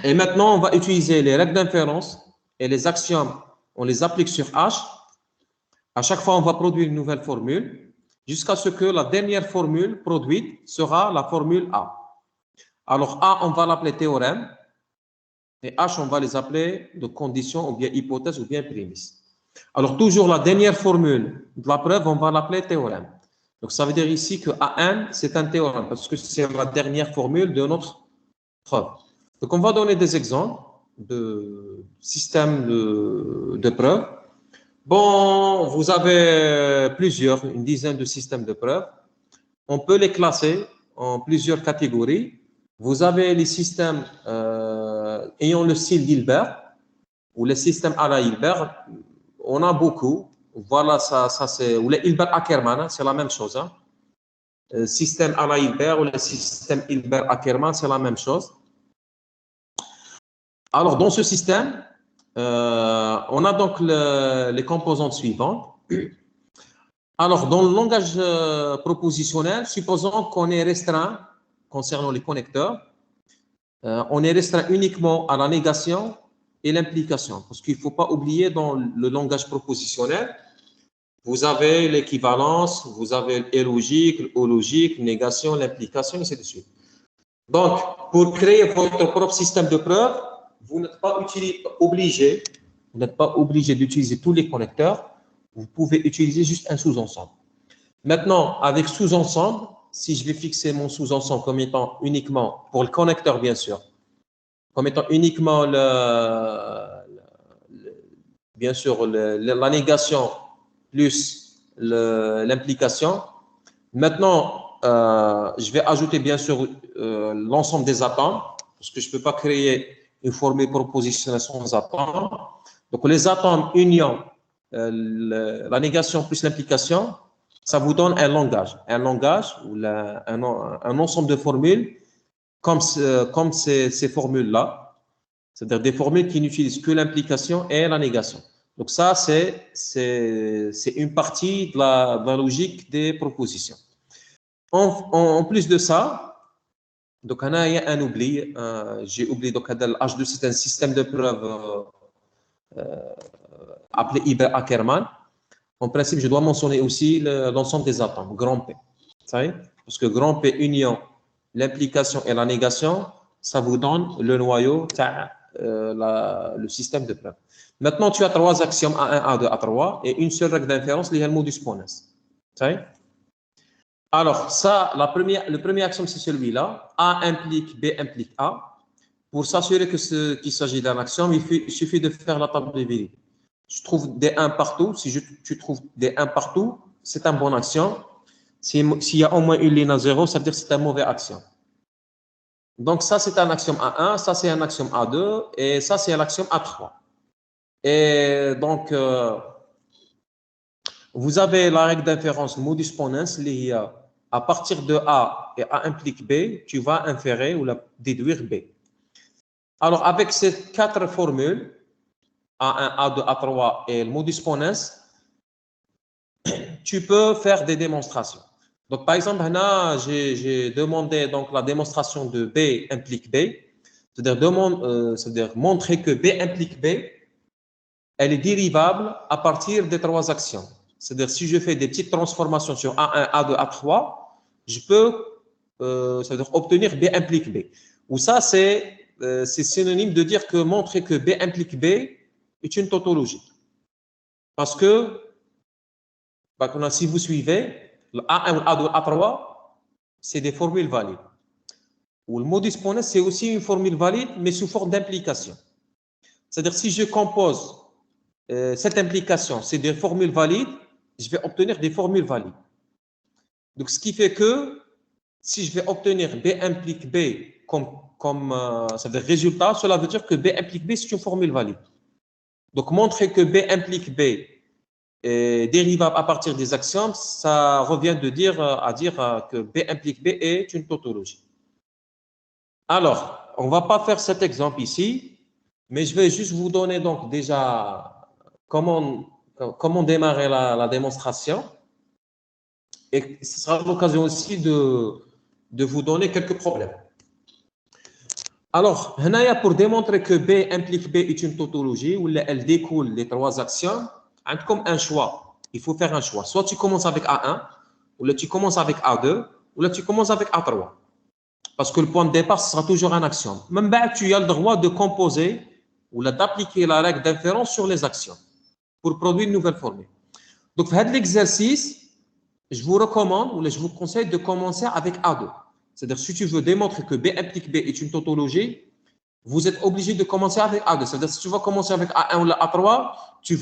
Et maintenant, on va utiliser les règles d'inférence et les axiomes, on les applique sur H. À chaque fois, on va produire une nouvelle formule jusqu'à ce que la dernière formule produite sera la formule A. Alors, A, on va l'appeler théorème et H, on va les appeler de conditions ou bien hypothèse ou bien prémisse. Alors, toujours la dernière formule de la preuve, on va l'appeler théorème. Donc, ça veut dire ici que AN, c'est un théorème parce que c'est la dernière formule de notre preuve. Donc, on va donner des exemples de systèmes de preuves. Bon, vous avez une dizaine de systèmes de preuves. On peut les classer en plusieurs catégories. Vous avez les systèmes ayant le style d'Hilbert ou les systèmes à la Hilbert. On a beaucoup. Voilà, ça c'est. Ou les Hilbert-Ackermann, hein, c'est la même chose. Hein. Système à la Hilbert ou le système Hilbert-Ackermann, c'est la même chose. Alors, dans ce système, on a donc les composantes suivantes. Alors, dans le langage propositionnel, supposons qu'on est restreint concernant les connecteurs, on est restreint uniquement à la négation et l'implication. Parce qu'il ne faut pas oublier dans le langage propositionnel, vous avez l'équivalence, vous avez illogique, logique, négation, l'implication, et ainsi de suite. Donc, pour créer votre propre système de preuve, vous n'êtes pas obligé d'utiliser tous les connecteurs. Vous pouvez utiliser juste un sous-ensemble. Maintenant, avec sous-ensemble, si je vais fixer mon sous-ensemble comme étant uniquement, pour le connecteur bien sûr, comme étant uniquement la négation plus l'implication. Maintenant, je vais ajouter bien sûr l'ensemble des atomes, parce que je ne peux pas créer une formule propositionnelle sans atomes. Donc, les atomes union la négation plus l'implication, ça vous donne un langage ou un ensemble de formules comme ces formules-là, c'est-à-dire des formules qui n'utilisent que l'implication et la négation. Donc ça, c'est une partie de la logique des propositions. En plus de ça, donc il y a un oubli, j'ai oublié, donc H2, c'est un système de preuve appelé Hilbert-Ackermann. En principe, je dois mentionner aussi l'ensemble des atomes, grand P. Parce que grand P union l'implication et la négation, ça vous donne le noyau, le système de preuve. Maintenant, tu as 3 axiomes A1, A2, A3 et une seule règle d'inférence, liée au modus ponens. Alors, ça, le premier axiome, c'est celui-là. A implique B implique A. Pour s'assurer qu'il s'agit d'un axiome, il suffit de faire la table de vérité. Je trouve des 1 partout. Si tu trouves des 1 partout, c'est un bon axiome. S'il y a au moins une ligne à 0, ça veut dire que c'est un mauvais axiome. Donc, ça, c'est un axiome A1, ça, c'est un axiome A2, et ça, c'est un axiome A3. Et donc, vous avez la règle d'inférence modus ponens, à partir de A et A implique B, tu vas inférer ou déduire B. Alors, avec ces 4 formules, A1, A2, A3 et le modus ponens, tu peux faire des démonstrations. Donc, par exemple, j'ai demandé donc, la démonstration de B implique B, c'est-à-dire montrer que B implique B, elle est dérivable à partir des 3 axiomes. C'est-à-dire, si je fais des petites transformations sur A1, A2, A3, je peux obtenir B implique B. Ou ça, c'est synonyme de dire que montrer que B implique B est une tautologie. Parce que, si vous suivez, le A1, A2, A3, c'est des formules valides. Ou le modus ponens, c'est aussi une formule valide, mais sous forme d'implication. C'est-à-dire, si je compose cette implication, c'est des formules valides, je vais obtenir des formules valides. Donc, ce qui fait que si je vais obtenir B implique B comme résultat, cela veut dire que B implique B, c'est une formule valide. Donc, montrer que B implique B est dérivable à partir des axiomes, ça revient à dire que B implique B est une tautologie. Alors, on ne va pas faire cet exemple ici, mais je vais juste vous donner donc déjà comment démarrer la démonstration. Et ce sera l'occasion aussi de vous donner quelques problèmes. Alors, pour démontrer que B implique B est une tautologie, où elle découle les trois actions, comme un choix. Il faut faire un choix. Soit tu commences avec A1, ou là tu commences avec A2, ou là tu commences avec A3. Parce que le point de départ, ce sera toujours un axiome. Même tu as le droit de composer ou d'appliquer la règle d'inférence sur les actions pour produire une nouvelle formule. Donc, dans cet exercice, je vous recommande ou je vous conseille de commencer avec A2. C'est-à-dire, si tu veux démontrer que B implique B est une tautologie, vous êtes obligé de commencer avec A2. C'est-à-dire, si tu vas commencer avec A1 ou A3, tu ne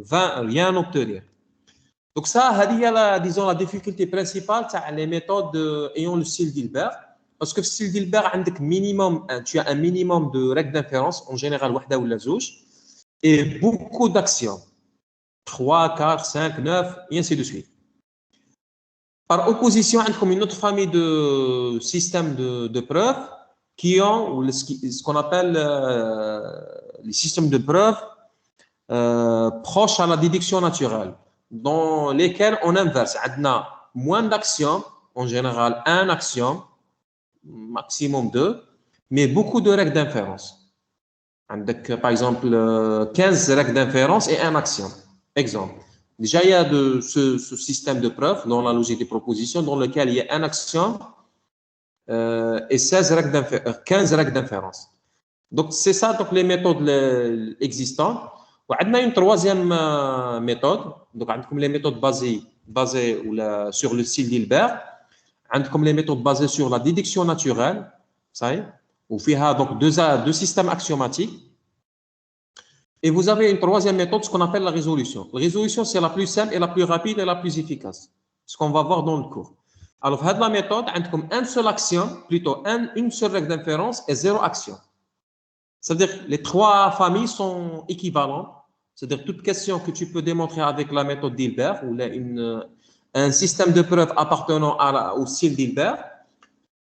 vas rien obtenir. Donc ça, disons, la difficulté principale, c'est les méthodes ayant le style d'Hilbert. Parce que le style d'Hilbert, tu as un minimum de règles d'inférence, en général, wahda ou la zouj, et beaucoup d'actions. 3, 4, 5, 9, et ainsi de suite. Par opposition, il y a une autre famille de systèmes de preuves qui ont ce qu'on appelle les systèmes de preuves proches à la déduction naturelle, dans lesquels on inverse. On a moins d'actions, en général un axiome, maximum 2, mais beaucoup de règles d'inférence. Par exemple, 15 règles d'inférence et un axiome. Exemple. Déjà, il y a ce système de preuve dans la logique des propositions dans lequel il y a un axiome et 15 règles d'inférence. Donc, c'est ça donc, les méthodes existantes. On a une troisième méthode. Donc, comme les méthodes basées sur le style d'Hilbert, comme les méthodes basées sur la déduction naturelle, ça y est, où il y a donc deux systèmes axiomatiques. Et vous avez une troisième méthode, ce qu'on appelle la résolution. La résolution, c'est la plus simple et la plus rapide et la plus efficace. Ce qu'on va voir dans le cours. Alors, cette la méthode, comme un seul axiome, plutôt une seule règle d'inférence et 0 action. C'est-à-dire que les trois familles sont équivalentes. C'est-à-dire toute question que tu peux démontrer avec la méthode d'Hilbert ou un système de preuve appartenant au style d'Hilbert,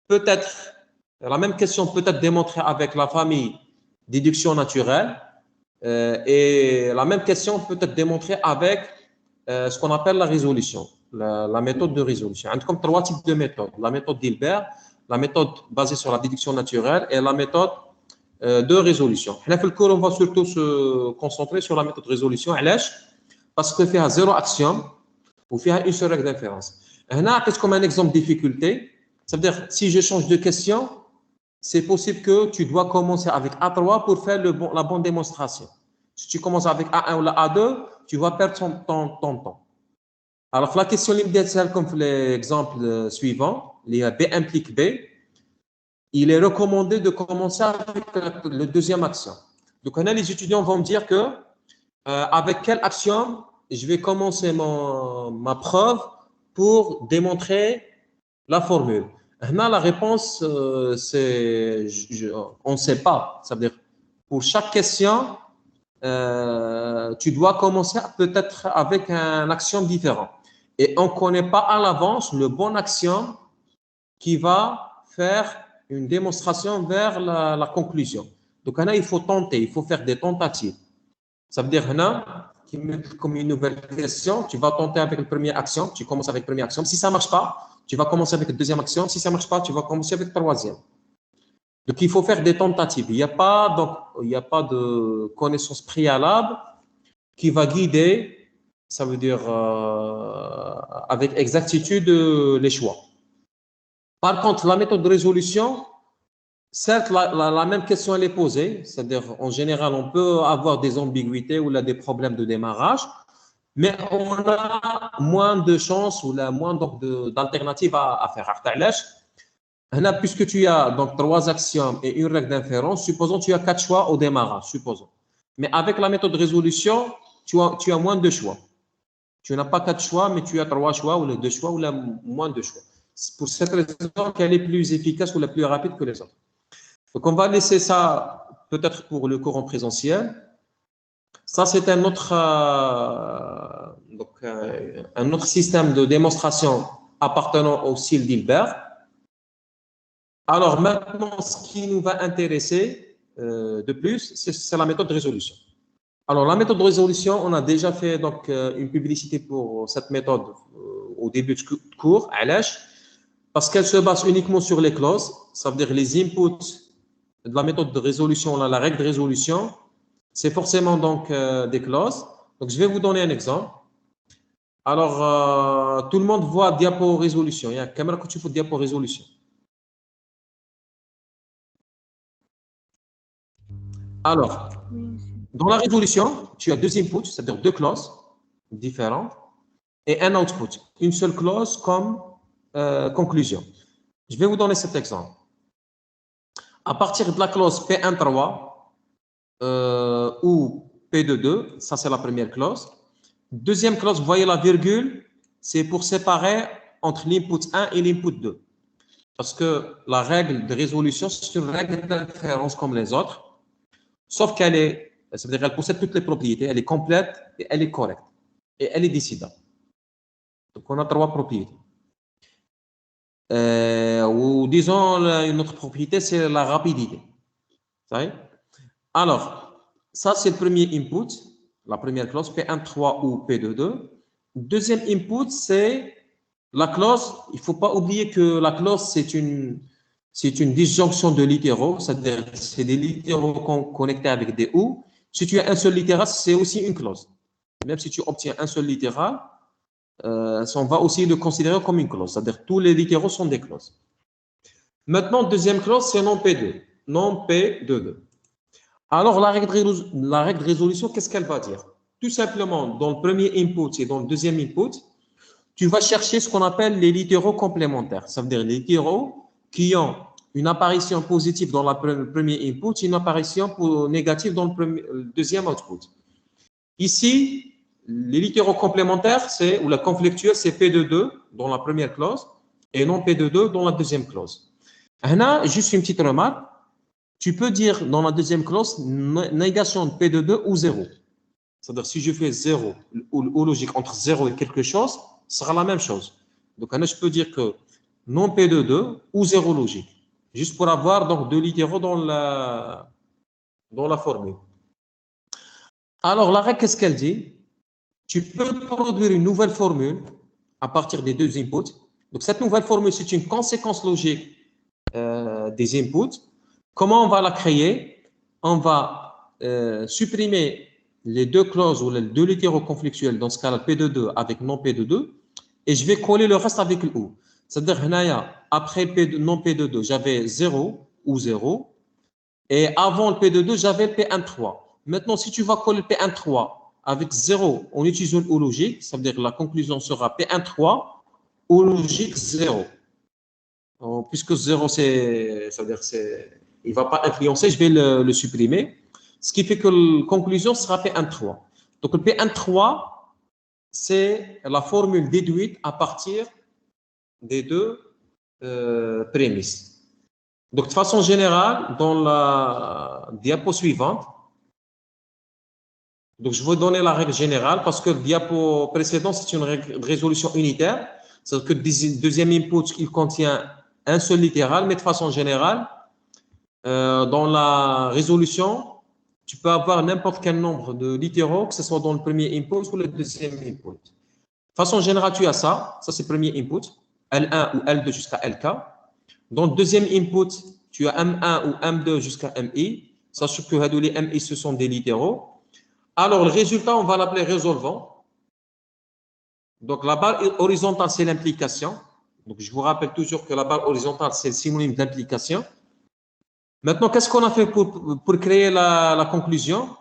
la même question peut être démontrée avec la famille déduction naturelle et la même question peut être démontrée avec ce qu'on appelle la résolution, la méthode de résolution. Il y a comme trois types de méthodes. La méthode d'Hilbert, la méthode basée sur la déduction naturelle et la méthode de résolution. Dans le cours, on va surtout se concentrer sur la méthode de résolution. Parce qu'il y a 0 axiome ou il y a une seule règle d'inférence. Là, comme un exemple de difficulté, ça veut dire si je change de question, c'est possible que tu dois commencer avec A3 pour faire la bonne démonstration. Si tu commences avec A1 ou A2, tu vas perdre ton temps. Alors, la question limite, comme l'exemple suivant, B implique B, il est recommandé de commencer avec le deuxième axiome. Donc, les étudiants vont me dire que avec quel axiome je vais commencer ma preuve pour démontrer la formule. Là, la réponse, c'est on ne sait pas. Ça veut dire pour chaque question, tu dois commencer peut-être avec un axiome différent. Et on ne connaît pas à l'avance le bon axiome qui va faire une démonstration vers la conclusion. Donc, il faut tenter, il faut faire des tentatives. Ça veut dire, comme une nouvelle question, tu vas tenter avec le premier axiome, tu commences avec le premier axiome. Si ça ne marche pas, tu vas commencer avec le deuxième axiome. Si ça ne marche pas, tu vas commencer avec le troisième. Donc, il faut faire des tentatives. Il n'y a pas de connaissance préalable qui va guider, ça veut dire avec exactitude les choix. Par contre, la méthode de résolution, certes, la même question elle est posée, c'est-à-dire en général, on peut avoir des ambiguïtés ou des problèmes de démarrage, mais on a moins de chances ou moins d'alternatives à faire. Puisque tu as donc 3 axiomes et une règle d'inférence, supposons que tu as 4 choix au démarrage, supposons. Mais avec la méthode de résolution, tu as moins de choix. Tu n'as pas 4 choix, mais tu as 3 choix ou 2 choix ou moins de choix. C'est pour cette raison qu'elle est plus efficace ou la plus rapide que les autres. Donc, on va laisser ça peut-être pour le cours en présentiel. Ça, c'est un autre système de démonstration appartenant au style d'Hilbert. Alors, maintenant, ce qui nous va intéresser de plus, c'est la méthode de résolution. Alors, la méthode de résolution, on a déjà fait donc, une publicité pour cette méthode au début de cours. Parce qu'elle se base uniquement sur les clauses. Ça veut dire les inputs de la méthode de résolution, la règle de résolution, c'est forcément donc des clauses. Donc, je vais vous donner un exemple. Alors, tout le monde voit diapo résolution. Il y a une caméra que tu fais diapo résolution. Alors, dans la résolution, tu as deux inputs, c'est-à-dire deux clauses différentes, et un output, une seule clause comme conclusion. Je vais vous donner cet exemple. À partir de la clause P1.3 ou P2.2, ça c'est la première clause. Deuxième clause, vous voyez la virgule, c'est pour séparer entre l'input 1 et l'input 2. Parce que la règle de résolution, c'est une règle d'inférence comme les autres, sauf qu'elle est, c'est-à-dire qu'elle possède toutes les propriétés, elle est complète et elle est correcte. Et elle est décidable. Donc on a trois propriétés. Ou disons, une autre propriété, c'est la rapidité. Ça y est? Alors, ça c'est le premier input, la première clause, P1.3 ou P2.2. Deuxième input, c'est la clause. Il ne faut pas oublier que la clause, c'est une disjonction de littéraux, c'est-à-dire c'est des littéraux connectés avec des ou. Si tu as un seul littéral, c'est aussi une clause. Même si tu obtiens un seul littéral, on va aussi le considérer comme une clause, c'est-à-dire tous les littéraux sont des clauses. Maintenant, deuxième clause, c'est non P2, non P2.2. Alors, la règle de résolution, qu'est-ce qu'elle va dire? Tout simplement, dans le premier input et dans le deuxième input, tu vas chercher ce qu'on appelle les littéraux complémentaires. Ça veut dire les littéraux qui ont une apparition positive dans le premier input et une apparition négative dans le deuxième output. Ici, les littéraux complémentaires, ou la conflictuelle, c'est P2.2 dans la première clause et non P2.2 dans la deuxième clause. Là, juste une petite remarque. Tu peux dire dans la deuxième clause négation de P2.2 ou 0. C'est-à-dire si je fais 0 ou logique entre 0 et quelque chose, ce sera la même chose. Donc, je peux dire que non P2.2 ou 0 logique. Juste pour avoir donc deux littéraux dans la formule. Alors, la règle, qu'est-ce qu'elle dit? Tu peux produire une nouvelle formule à partir des deux inputs. Donc, cette nouvelle formule, c'est une conséquence logique des inputs. Comment on va la créer? On va supprimer les deux clauses ou les deux littéraux conflictuels, dans ce cas-là, P2.2 avec non P2.2, et je vais coller le reste avec le ou. C'est-à-dire, après non P2.2, j'avais 0 ou 0, et avant le P2.2, j'avais le P1.3. Maintenant, si tu vas coller le P1.3 avec 0 en utilisant le ou logique, ça veut dire que la conclusion sera P1.3 ou logique 0. Puisque 0, ça veut dire il ne va pas influencer, je vais le supprimer. Ce qui fait que la conclusion sera P1.3. Donc, le P1.3, c'est la formule déduite à partir des deux prémices. Donc, de façon générale, dans la diapo suivante, donc je vais donner la règle générale parce que le diapo précédent, c'est une résolution unitaire. C'est-à-dire que le deuxième input, il contient un seul littéral, mais de façon générale, dans la résolution, tu peux avoir n'importe quel nombre de littéraux, que ce soit dans le premier input ou le deuxième input. De façon générale, tu as ça c'est le premier input, L1 ou L2 jusqu'à LK. Dans le deuxième input, tu as M1 ou M2 jusqu'à MI, sachant que les MI, ce sont des littéraux. Alors, le résultat, on va l'appeler résolvant. Donc, la barre horizontale, c'est l'implication. Donc, je vous rappelle toujours que la barre horizontale, c'est le synonyme d'implication. Maintenant, qu'est-ce qu'on a fait pour créer la conclusion?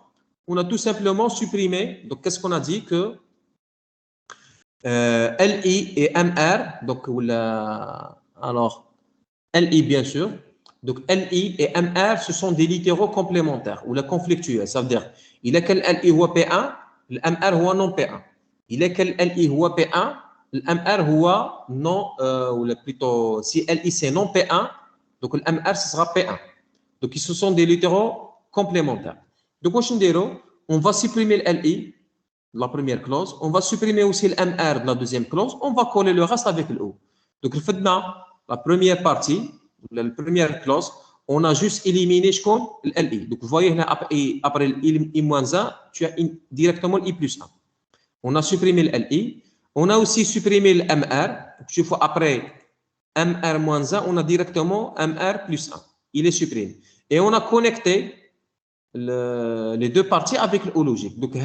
On a tout simplement supprimé. Donc, qu'est-ce qu'on a dit? Que LI et MR, donc, alors, LI, bien sûr. Donc, LI et MR, ce sont des littéraux complémentaires ou la conflictuelle. Ça veut dire, il est quel LI ou P1, le MR ou non P1. Il est quel LI ou P1, le MR ou non, ou plutôt, si LI c'est non P1, donc le MR ce sera P1. Donc, ce sont des littéraux complémentaires. Donc, on va supprimer le LI, la première clause. On va supprimer aussi le MR de la deuxième clause. On va coller le reste avec le O. Donc, le fait la première partie, la première clause, on a juste éliminé le LI. Donc, vous voyez, après le I-1, tu as directement le I plus 1. On a supprimé le LI. On a aussi supprimé le MR. Je vois après MR moins 1, on a directement MR plus 1. Il est supprimé. Et on a connecté les deux parties avec le O logique. Donc,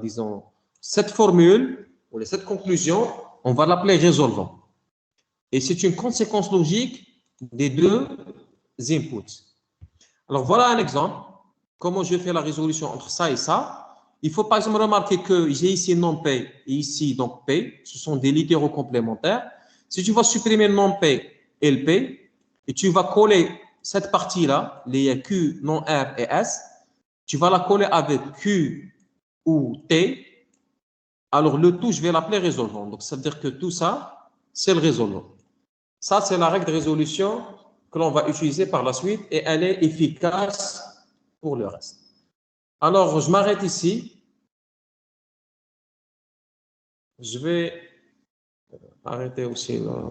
disons, cette formule, ou cette conclusion, on va l'appeler résolvant. Et c'est une conséquence logique des deux inputs. Alors, voilà un exemple. Comment je fais la résolution entre ça et ça. Il faut par exemple remarquer que j'ai ici non-P et ici donc P. Ce sont des littéraux complémentaires. Si tu vas supprimer non-P et le P, et tu vas coller cette partie-là, les Q, non-R et S, tu vas la coller avec Q ou T. Alors, le tout, je vais l'appeler résolvant. Donc, ça veut dire que tout ça, c'est le résolvant. Ça, c'est la règle de résolution que l'on va utiliser par la suite et elle est efficace pour le reste. Alors, je m'arrête ici. Je vais arrêter aussi là.